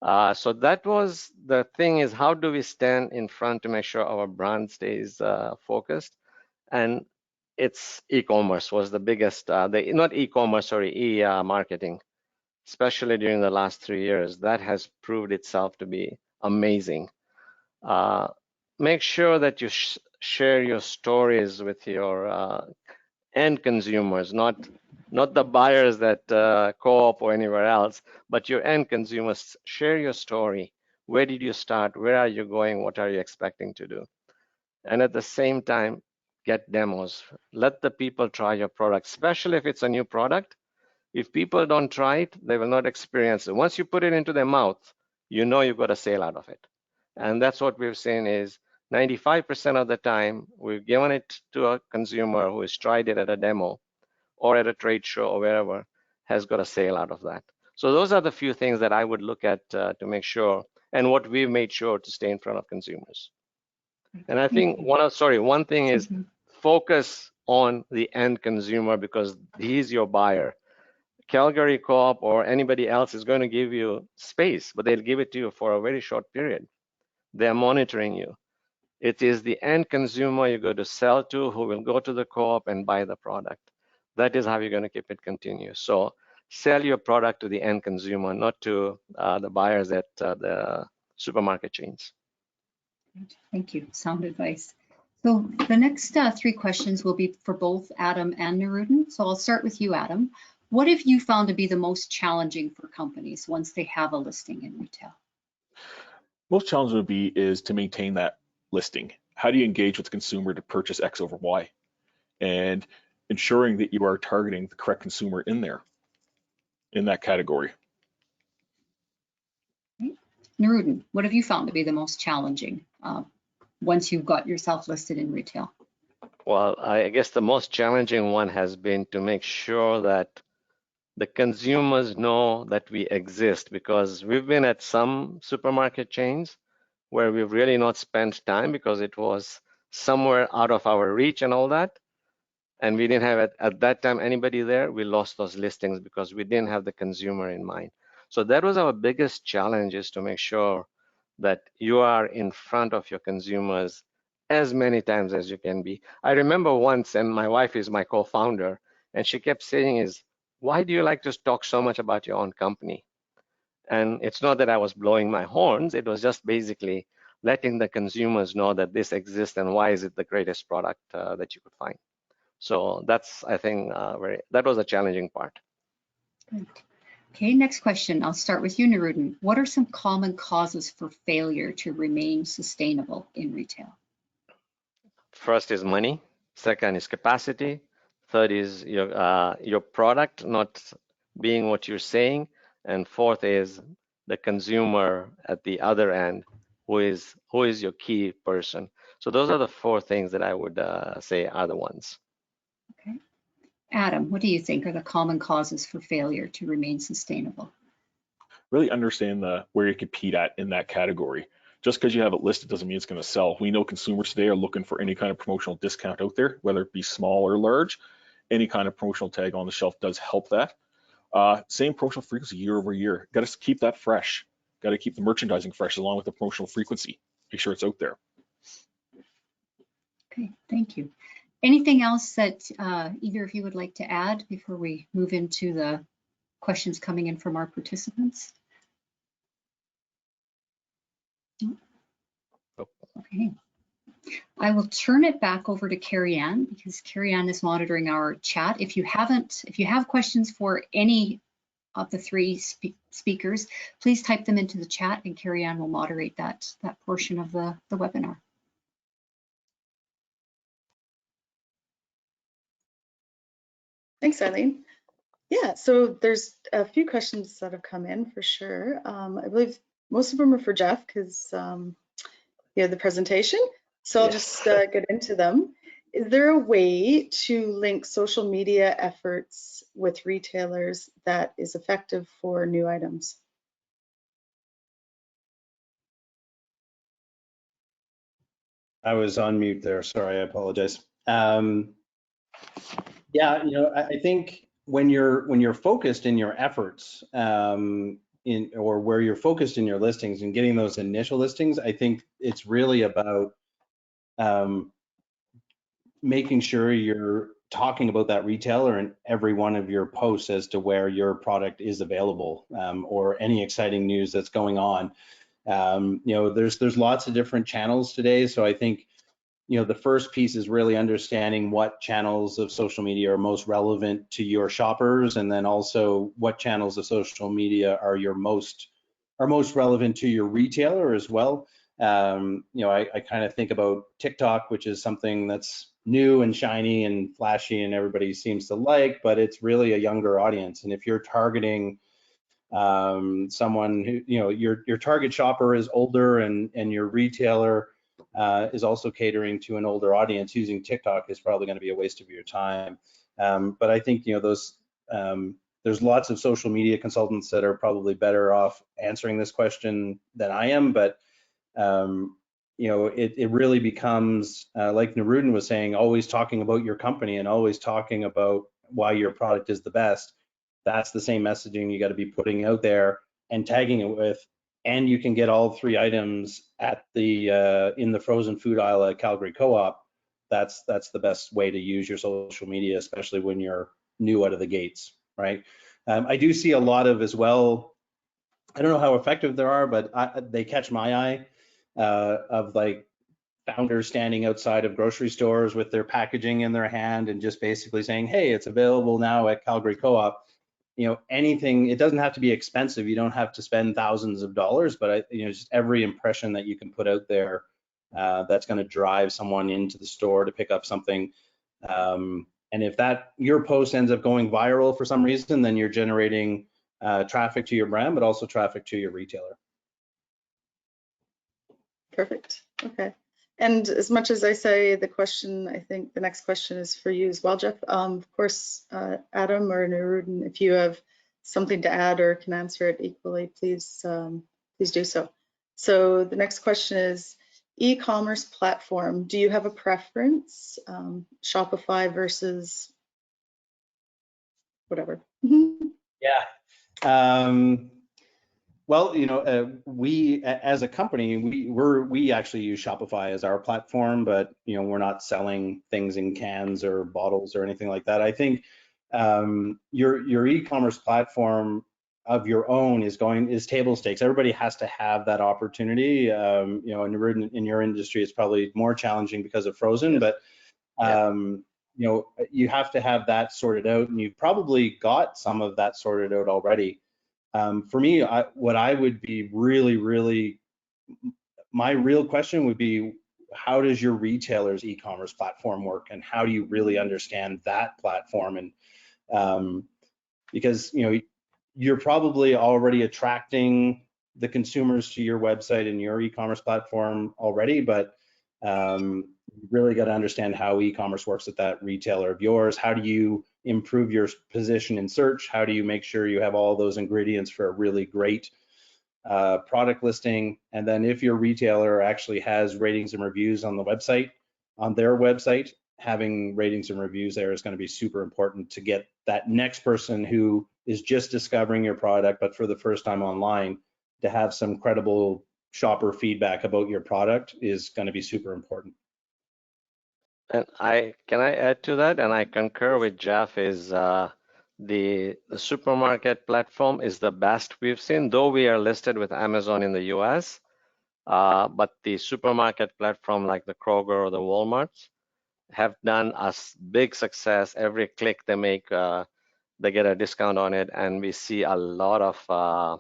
So that was the thing, is how do we stand in front to make sure our brand stays focused? And it's e-commerce was the biggest, not e-commerce, sorry, e-marketing, especially during the last 3 years. That has proved itself to be amazing. Make sure that you share your stories with your end consumers, not the buyers that Co-op or anywhere else, but your end consumers. Share your story. Where did you start? Where are you going? What are you expecting to do? And at the same time, get demos. Let the people try your product, especially if it's a new product. If people don't try it, they will not experience it. Once you put it into their mouth, you know you've got a sale out of it. And that's what we've seen is 95% of the time, we've given it to a consumer who has tried it at a demo or at a trade show or wherever, has got a sale out of that. So those are the few things that I would look at to make sure, and what we've made sure to stay in front of consumers. And I think one thing is focus on the end consumer, because he's your buyer. Calgary Co-op or anybody else is going to give you space, but they'll give it to you for a very short period. They're monitoring you. It is the end consumer you're going to sell to who will go to the co-op and buy the product. That is how you're going to keep it continuous. So sell your product to the end consumer, not to the buyers at the supermarket chains. Thank you. Sound advice. So the next 3 questions will be for both Adam and Noorudin. So I'll start with you, Adam. What have you found to be the most challenging for companies once they have a listing in retail? Most challenging would be is to maintain that listing. How do you engage with the consumer to purchase X over Y? And ensuring that you are targeting the correct consumer in there, in that category. Okay. Noorudin, what have you found to be the most challenging once you've got yourself listed in retail? Well, I guess the most challenging one has been to make sure that the consumers know that we exist, because we've been at some supermarket chains where we've really not spent time because it was somewhere out of our reach and all that. And we didn't have at that time anybody there. We lost those listings because we didn't have the consumer in mind. So that was our biggest challenge, is to make sure that you are in front of your consumers as many times as you can be. I remember once, and my wife is my co-founder, and she kept saying is, why do you like to talk so much about your own company? And it's not that I was blowing my horns. It was just basically letting the consumers know that this exists and why is it the greatest product that you could find. So that's, I think, that was a challenging part. Good. Okay, next question. I'll start with you, Noorudin. What are some common causes for failure to remain sustainable in retail? First is money. Second is capacity. Third is your product not being what you're saying. And fourth is the consumer at the other end, who is your key person. So those are the 4 things that I would say are the ones. Okay. Adam, what do you think are the common causes for failure to remain sustainable? Really understand where you compete at in that category. Just because you have it listed doesn't mean it's going to sell. We know consumers today are looking for any kind of promotional discount out there, whether it be small or large. Any kind of promotional tag on the shelf does help that. Same promotional frequency year over year. Got to keep that fresh. Got to keep the merchandising fresh along with the promotional frequency. Make sure it's out there. Okay, thank you. Anything else that either of you would like to add before we move into the questions coming in from our participants? Okay. I will turn it back over to Carrie Ann because Carrie Ann is monitoring our chat. If you have questions for any of the three speakers, please type them into the chat and Carrie Ann will moderate that portion of the webinar. Thanks, Eileen. Yeah, so there's a few questions that have come in for sure. I believe most of them are for Jeff because you have the presentation. So I'll just get into them. Is there a way to link social media efforts with retailers that is effective for new items? I was on mute there. Sorry, I apologize. Yeah, you know, I think when you're focused in your efforts, or where you're focused in your listings and getting those initial listings, I think it's really about making sure you're talking about that retailer in every one of your posts as to where your product is available, or any exciting news that's going on. You know, there's lots of different channels today, so I think, you know, the first piece is really understanding what channels of social media are most relevant to your shoppers, and then also what channels of social media are most relevant to your retailer as well. You know, I kind of think about TikTok, which is something that's new and shiny and flashy and everybody seems to like, but it's really a younger audience. And if you're targeting someone who, you know, your target shopper is older and your retailer is also catering to an older audience, using TikTok is probably going to be a waste of your time. But I think, you know, there's lots of social media consultants that are probably better off answering this question than I am, but you know, it really becomes, like Noorudin was saying, always talking about your company and always talking about why your product is the best. That's the same messaging you got to be putting out there and tagging it with. And you can get all three items at the in the frozen food aisle at Calgary Co-op. That's the best way to use your social media, especially when you're new out of the gates, right? I do see a lot of as well. I don't know how effective they are, but they catch my eye, of like founders standing outside of grocery stores with their packaging in their hand and just basically saying, hey, it's available now at Calgary Co-op. You know, anything, it doesn't have to be expensive. You don't have to spend thousands of dollars, but you know, just every impression that you can put out there, that's going to drive someone into the store to pick up something. And if your post ends up going viral for some reason, then you're generating traffic to your brand, but also traffic to your retailer. Perfect. Okay. And as much as I say the question, I think the next question is for you as well, Jeff. Of course, Adam or Noorudin, if you have something to add or can answer it equally, please do so. So the next question is e-commerce platform. Do you have a preference? Shopify versus whatever. Yeah. Well, you know, we as a company, we actually use Shopify as our platform, but you know, we're not selling things in cans or bottles or anything like that. I think your e-commerce platform of your own is table stakes. Everybody has to have that opportunity. You know, in your industry, it's probably more challenging because of frozen, but you know, you have to have that sorted out, and you've probably got some of that sorted out already. For me, what I would be really, my real question would be, how does your retailer's e-commerce platform work, and how do you really understand that platform? And because you know, you're probably already attracting the consumers to your website and your e-commerce platform already, but you really got to understand how e-commerce works at that retailer of yours. How do you improve your position in search? How do you make sure you have all those ingredients for a really great product listing? And then if your retailer actually has ratings and reviews on the website, on their website, having ratings and reviews there is going to be super important to get that next person who is just discovering your product, but for the first time online, to have some credible shopper feedback about your product is going to be super important. And can I add to that? And I concur with Jeff. Is the supermarket platform is the best we've seen, though we are listed with Amazon in the US. But the supermarket platform like the Kroger or the Walmarts have done us big success. Every click they make, they get a discount on it, and we see a lot of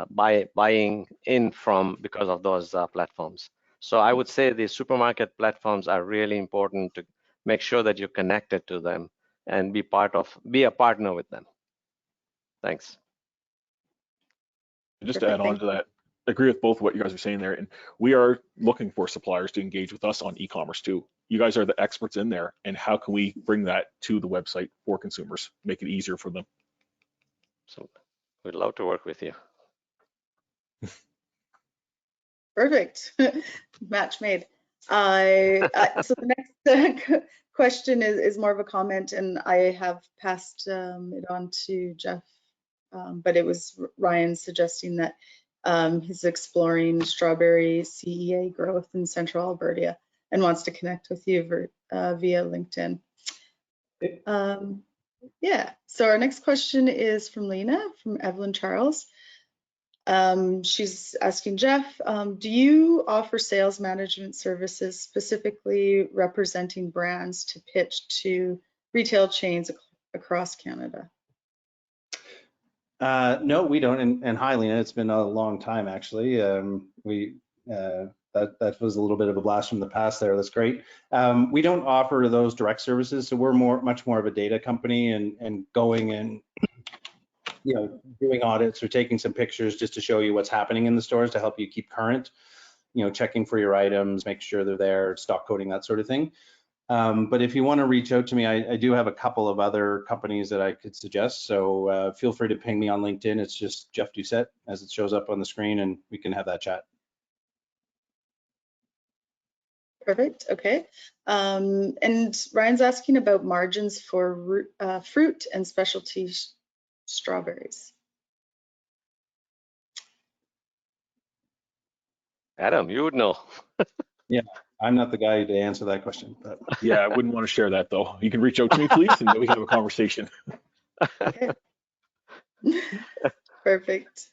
buying in from because of those platforms. So I would say the supermarket platforms are really important to make sure that you're connected to them and be a partner with them. Thanks. Just to add on to that, I agree with both what you guys are saying there, and we are looking for suppliers to engage with us on e-commerce too. You guys are the experts in there, and how can we bring that to the website for consumers, make it easier for them? So we'd love to work with you. Perfect. Match made. So the next question is more of a comment, and I have passed it on to Jeff, but it was Ryan suggesting that he's exploring strawberry CEA growth in Central Alberta and wants to connect with you via LinkedIn. Yeah, so our next question is from Lena, from Evelyn Charles. She's asking Jeff, do you offer sales management services specifically representing brands to pitch to retail chains across Canada? No, we don't. And hi, Lena. It's been a long time, actually. That was a little bit of a blast from the past there. That's great. We don't offer those direct services, so we're much more of a data company and going and doing audits or taking some pictures just to show you what's happening in the stores to help you keep current. Checking for your items, make sure they're there, stock coding, that sort of thing. But if you want to reach out to me, I do have a couple of other companies that I could suggest. So feel free to ping me on LinkedIn. It's just Jeff Doucette as it shows up on the screen, and we can have that chat. Perfect. Okay. And Ryan's asking about margins for fruit and specialty strawberries. Adam, you would know. Yeah, I'm not the guy to answer that question. But yeah, I wouldn't want to share that though. You can reach out to me, please, and we can have a conversation. Okay. Perfect.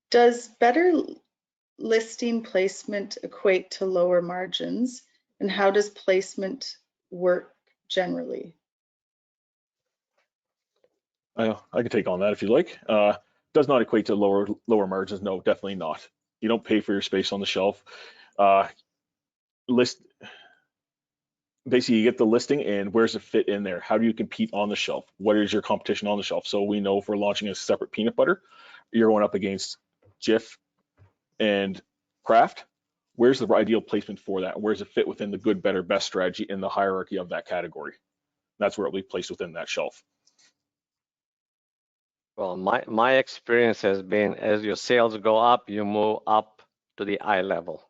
Does better listing placement equate to lower margins, and how does placement work generally? I can take on that if you like. Does not equate to lower margins. No, definitely not. You don't pay for your space on the shelf. Basically, you get the listing and where's it fit in there? How do you compete on the shelf? What is your competition on the shelf? So we know if we're launching a separate peanut butter, you're going up against Jif and Kraft. Where's the ideal placement for that? Where does it fit within the good, better, best strategy in the hierarchy of that category? That's where it will be placed within that shelf. Well, my experience has been as your sales go up, you move up to the eye level.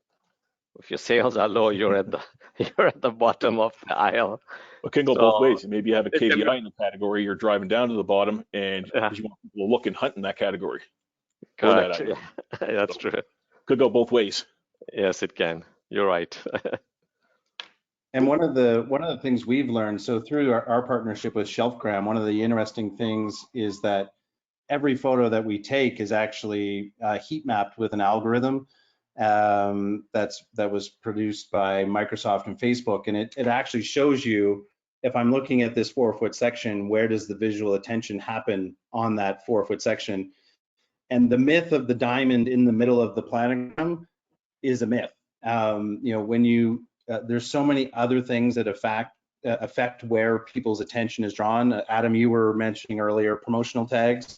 If your sales are low, you're at the bottom of the aisle. It can go both ways. Maybe you have a KVI in the category, you're driving down to the bottom, and you want people to look and hunt in that category. Correct. Yeah. That's true. Could go both ways. Yes, it can. You're right. And one of the things we've learned, so through our partnership with Shelfgram, one of the interesting things is that every photo that we take is actually heat mapped with an algorithm that was produced by Microsoft and Facebook, and it actually shows you, if I'm looking at this 4-foot section, where does the visual attention happen on that 4-foot section? And the myth of the diamond in the middle of the planogram is a myth. When there's so many other things that affect where people's attention is drawn. Adam, you were mentioning earlier promotional tags.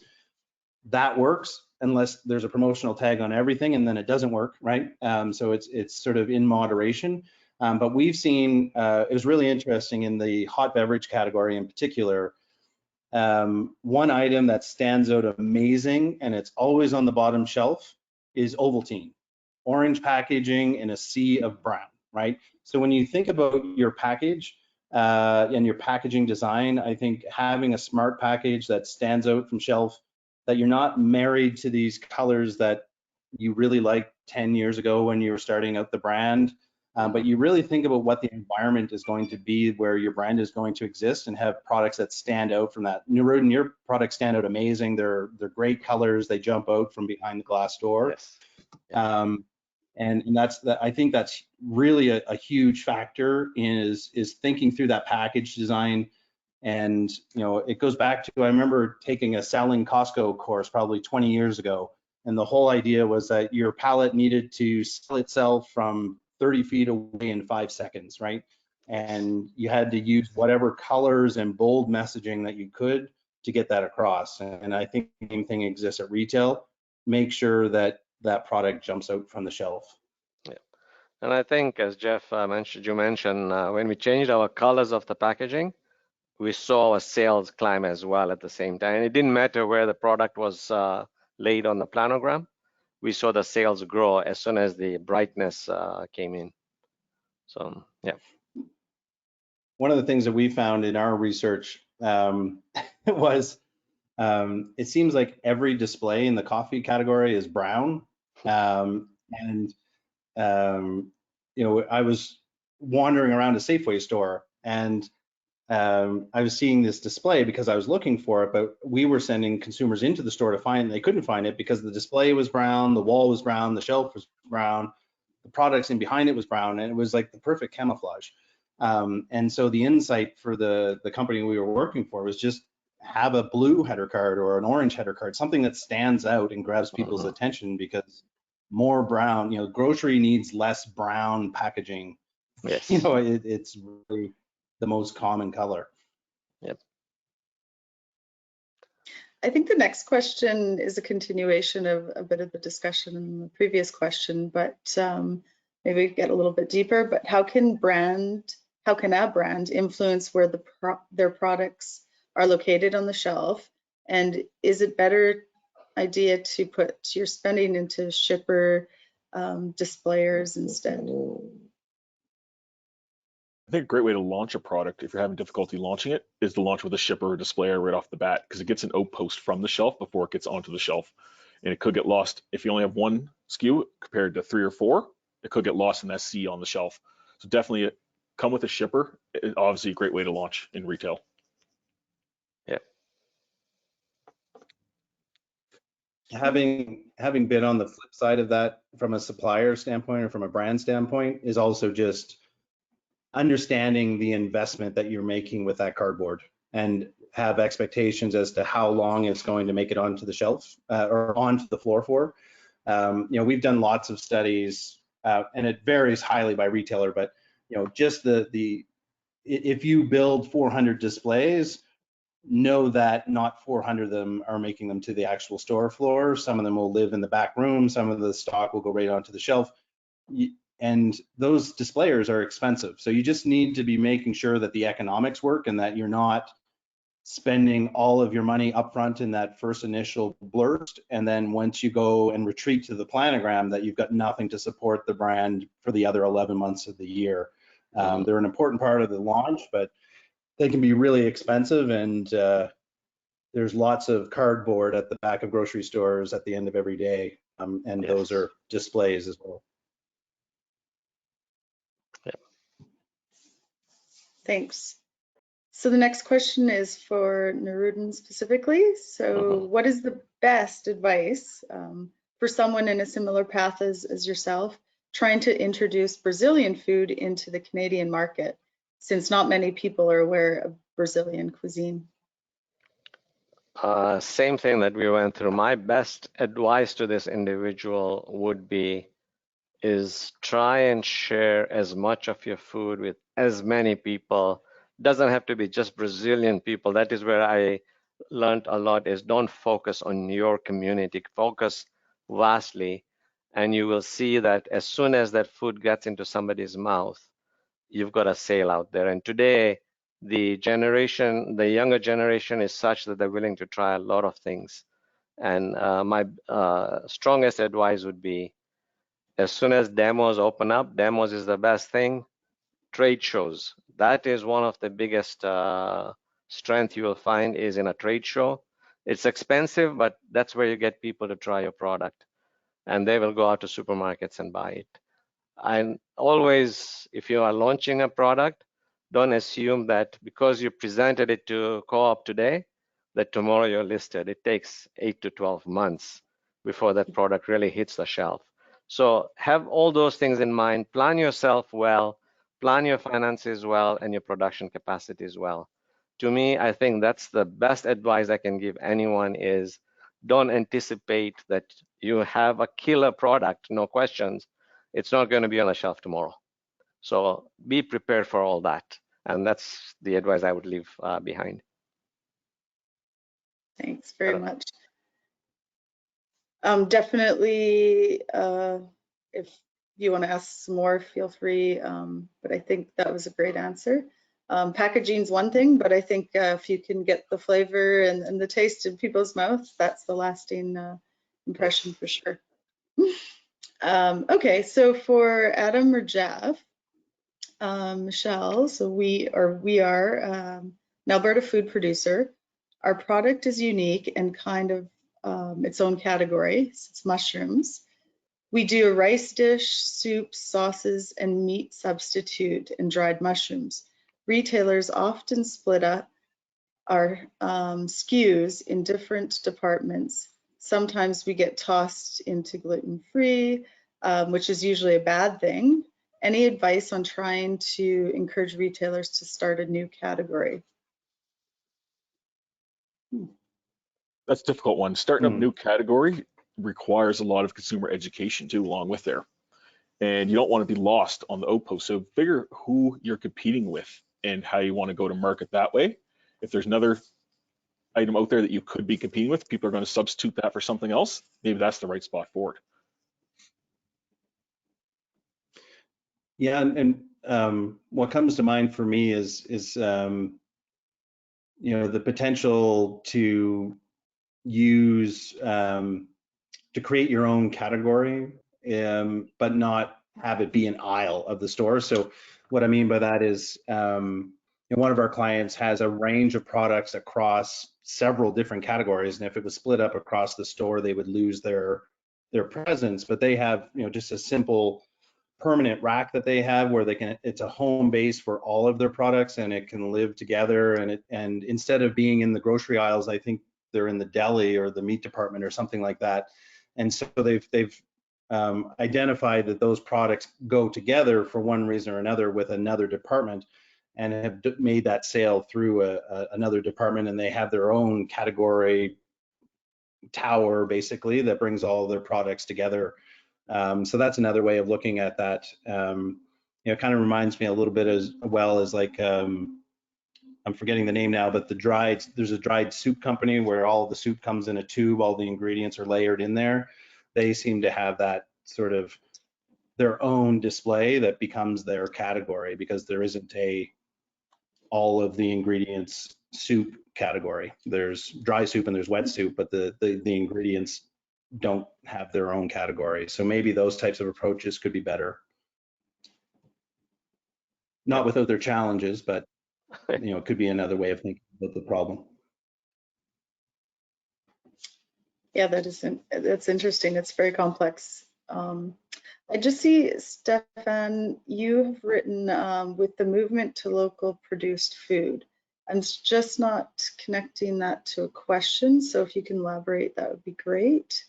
That works unless there's a promotional tag on everything, and then it doesn't work, right? So it's sort of in moderation. But we've seen, it was really interesting in the hot beverage category in particular, one item that stands out amazing, and it's always on the bottom shelf, is Ovaltine. Orange packaging in a sea of brown, right? So when you think about your package, and your packaging design. I think having a smart package that stands out from shelf, that you're not married to these colors that you really liked 10 years ago when you were starting out the brand, but you really think about what the environment is going to be where your brand is going to exist, and have products that stand out from that. Noorudin, your products stand out amazing. They're great colors. They jump out from behind the glass door. Yes. And that's that. I think that's really a huge factor is thinking through that package design. And it goes back to, I remember taking a selling Costco course probably 20 years ago, and the whole idea was that your pallet needed to sell itself from 30 feet away in 5 seconds, right? And you had to use whatever colors and bold messaging that you could to get that across. And I think the same thing exists at retail. Make sure that that product jumps out from the shelf. Yeah, and I think, as Jeff mentioned, when we changed our colors of the packaging, we saw our sales climb as well at the same time. And it didn't matter where the product was laid on the planogram. We saw the sales grow as soon as the brightness came in. So, yeah. One of the things that we found in our research was it seems like every display in the coffee category is brown. I was wandering around a Safeway store, and I was seeing this display because I was looking for it, but we were sending consumers into the store to find it, and they couldn't find it because the display was brown, the wall was brown, the shelf was brown, the products in behind it was brown, and it was like the perfect camouflage. And so the insight for the company we were working for was just have a blue header card or an orange header card, something that stands out and grabs people's attention, because more brown, grocery needs less brown packaging. Yes. It's really the most common color. Yep. I think the next question is a continuation of a bit of the discussion in the previous question, but maybe get a little bit deeper. But how can a brand influence where their products are located on the shelf? And is it better idea to put your spending into shipper displayers instead? I think a great way to launch a product, if you're having difficulty launching it, is to launch with a shipper or displayer right off the bat, because it gets an outpost from the shelf before it gets onto the shelf. And it could get lost if you only have one SKU compared to 3 or 4. It could get lost in that sea on the shelf. So definitely come with a shipper. It's obviously a great way to launch in retail. Yeah. Having been on the flip side of that from a supplier standpoint or from a brand standpoint is also just understanding the investment that you're making with that cardboard, and have expectations as to how long it's going to make it onto the shelf or onto the floor for. We've done lots of studies, and it varies highly by retailer, but just if you build 400 displays, know that not 400 of them are making them to the actual store floor. Some of them will live in the back room. Some of the stock will go right onto the shelf. And those displayers are expensive. So you just need to be making sure that the economics work, and that you're not spending all of your money upfront in that first initial burst, and then once you go and retreat to the planogram, that you've got nothing to support the brand for the other 11 months of the year. They're an important part of the launch, but they can be really expensive, and there's lots of cardboard at the back of grocery stores at the end of every day, and Yes. those are displays as well. Thanks. So the next question is for Noorudin specifically. So what is the best advice for someone in a similar path as yourself, trying to introduce Brazilian food into the Canadian market, since not many people are aware of Brazilian cuisine? Same thing that we went through. My best advice to this individual would be is try and share as much of your food with as many people. Doesn't have to be just Brazilian people. That is where I learned a lot, is don't focus on your community, focus vastly, and you will see that as soon as that food gets into somebody's mouth, you've got a sale out there. And today, the younger generation is such that they're willing to try a lot of things. And my strongest advice would be, as soon as demos open up, demos is the best thing. trade shows. That is one of the biggest strength you will find is in a trade show. It's expensive, but that's where you get people to try your product, and they will go out to supermarkets and buy it. And always, if you are launching a product, don't assume that because you presented it to Co-op today, that tomorrow you're listed. It takes 8 to 12 months before that product really hits the shelf. So have all those things in mind, plan yourself well, plan your finances well, and your production capacity as well. To me, I think that's the best advice I can give anyone is don't anticipate that you have a killer product, no questions. It's not going to be on the shelf tomorrow. So be prepared for all that. And that's the advice I would leave behind. Thanks very much. Definitely, if you want to ask some more, feel free. But I think that was a great answer. Packaging's one thing, but I think if you can get the flavor and the taste in people's mouths, that's the lasting impression for sure. Okay, so for Adam or Jeff, Michelle, so we are an Alberta food producer. Our product is unique and kind of its own category. So it's mushrooms. We do a rice dish, soups, sauces, and meat substitute and dried mushrooms. Retailers often split up our SKUs in different departments. Sometimes we get tossed into gluten-free, which is usually a bad thing. Any advice on trying to encourage retailers to start a new category? That's a difficult one. Starting up a new category requires a lot of consumer education too, along with there. And you don't want to be lost on the outpost. So figure who you're competing with and how you want to go to market that way. If there's another item out there that you could be competing with, people are going to substitute that for something else. Maybe that's the right spot forward. Yeah, and what comes to mind for me is you know, the potential to use to create your own category, but not have it be an aisle of the store. So what I mean by that is, one of our clients has a range of products across several different categories, and if it was split up across the store, they would lose their presence. But they have, just a simple permanent rack that they have where they can, it's a home base for all of their products, and it can live together. And instead of being in the grocery aisles, I think they're in the deli or the meat department or something like that. And so they've identified that those products go together for one reason or another with another department, and have made that sale through another department, and they have their own category tower basically that brings all their products together. So that's another way of looking at that. It kind of reminds me a little bit as well as like, I'm forgetting the name now, but there's a dried soup company where all the soup comes in a tube, all the ingredients are layered in there. They seem to have that sort of their own display that becomes their category, because there isn't all of the ingredients soup category. There's dry soup and there's wet soup, but the ingredients don't have their own category. So maybe those types of approaches could be better. Not without their challenges, but it could be another way of thinking about the problem. Yeah, that's interesting. It's very complex. I just see, Stefan, you have written with the movement to local produced food. I'm just not connecting that to a question. So if you can elaborate, that would be great.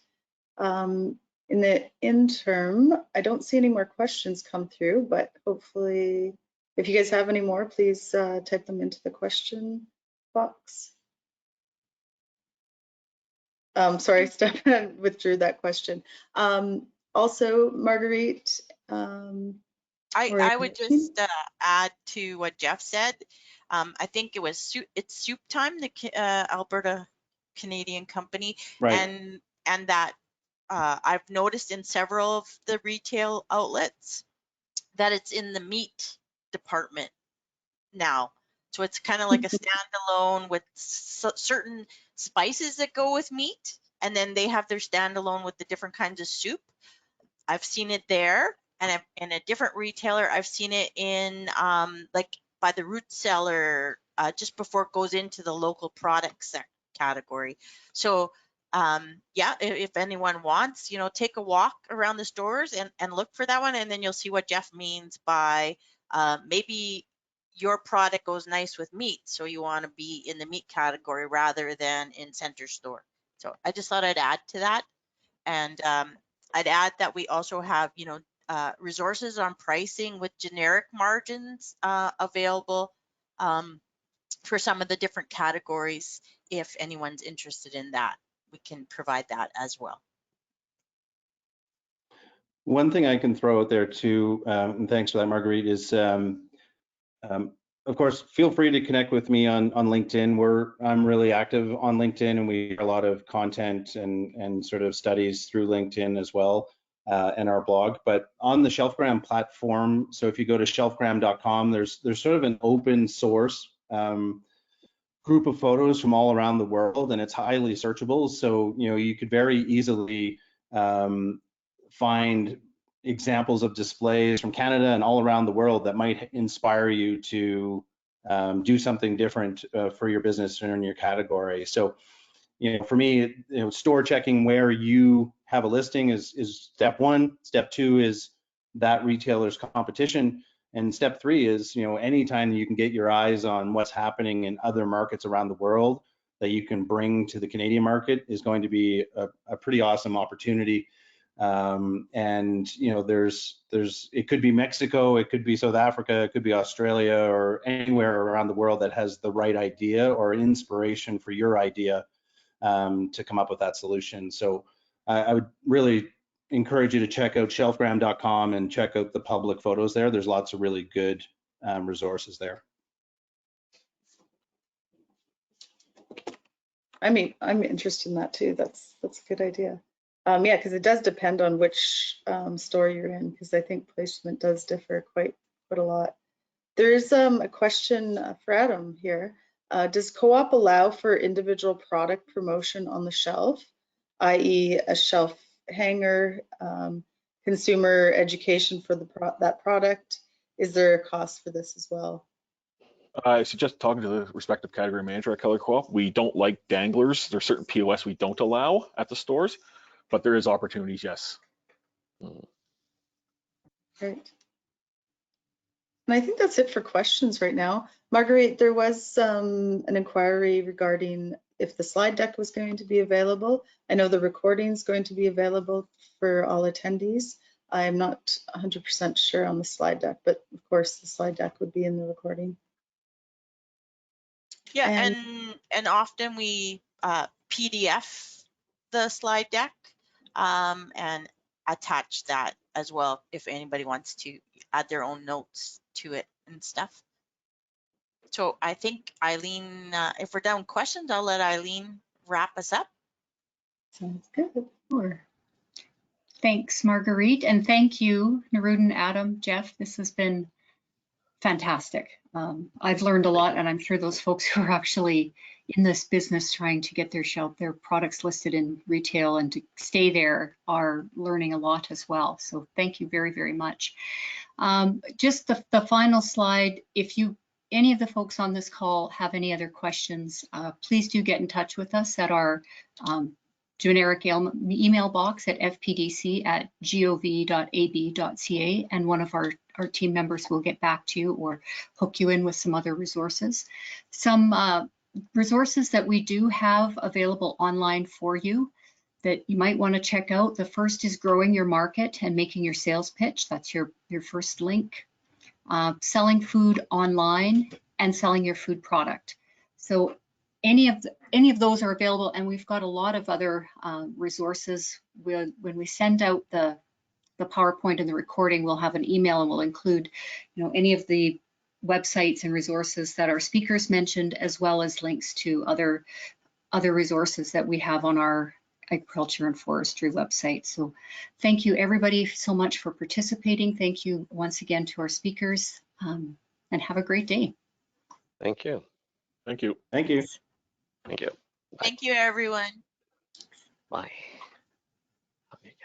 In the interim, I don't see any more questions come through, but hopefully, if you guys have any more, please type them into the question box. Sorry, Stefan withdrew that question. Also, Marguerite. I would just add to what Jeff said. I think it's Soup Time, the Alberta Canadian company, right. and that I've noticed in several of the retail outlets that it's in the meat department now. So it's kind of like a standalone with certain spices that go with meat, and then they have their standalone with the different kinds of soup. I've seen it there, and in a different retailer, I've seen it in like by the root cellar just before it goes into the local products category. So yeah, if anyone wants, take a walk around the stores and look for that one, and then you'll see what Jeff means by maybe your product goes nice with meat, so you want to be in the meat category rather than in center store. So I just thought I'd add to that. And I'd add that we also have, resources on pricing with generic margins available for some of the different categories. If anyone's interested in that, we can provide that as well. One thing I can throw out there too, and thanks for that, Marguerite, is of course, feel free to connect with me on LinkedIn. I'm really active on LinkedIn, and we have a lot of content and sort of studies through LinkedIn as well, and our blog. But on the Shelfgram platform, so if you go to shelfgram.com, there's sort of an open source group of photos from all around the world, and it's highly searchable. So you could very easily find examples of displays from Canada and all around the world that might inspire you to do something different for your business and in your category. So, for me, store checking where you have a listing is step one. Step two is that retailer's competition. And step three is, anytime you can get your eyes on what's happening in other markets around the world that you can bring to the Canadian market is going to be a pretty awesome opportunity. And it could be Mexico, it could be South Africa, it could be Australia, or anywhere around the world that has the right idea or inspiration for your idea to come up with that solution. So I would really encourage you to check out shelfgram.com and check out the public photos there. There's lots of really good resources there. I'm interested in that too. That's a good idea. Yeah, because it does depend on which store you're in, because I think placement does differ quite a lot. There's a question for Adam here. Does Co-op allow for individual product promotion on the shelf, i.e. a shelf hanger, consumer education for that product? Is there a cost for this as well? I suggest talking to the respective category manager at Keller Co-op. We don't like danglers. There's certain POS we don't allow at the stores, but there is opportunities, yes. Great. And I think that's it for questions right now. Marguerite, there was an inquiry regarding if the slide deck was going to be available. I know the recording is going to be available for all attendees. I'm not 100% sure on the slide deck, but of course the slide deck would be in the recording. Yeah, and often we PDF the slide deck and attach that as well if anybody wants to add their own notes to it and stuff. So I think Eileen, if we're done with questions, I'll let Eileen wrap us up. Sounds good. Sure. Thanks, Marguerite, and thank you, Noorudin, Adam, Jeff. This has been fantastic. I've learned a lot, and I'm sure those folks who are actually in this business trying to get their products listed in retail and to stay there are learning a lot as well. So thank you very, very much. Just the final slide, if any of the folks on this call have any other questions, please do get in touch with us at our generic email box at fpdc@gov.ab.ca, and one of our team members will get back to you or hook you in with some other resources. Some resources that we do have available online for you that you might want to check out. The first is growing your market and making your sales pitch. That's your first link. Selling food online and selling your food product. So any of those are available, and we've got a lot of other resources. When we send out the PowerPoint and the recording, we'll have an email and we'll include, any of the websites and resources that our speakers mentioned, as well as links to other resources that we have on our agriculture and forestry website. So thank you everybody so much for participating. Thank you once again to our speakers, and have a great day. Thank you. Thank you. Thank you. Thank you. Bye. Thank you, everyone. Bye.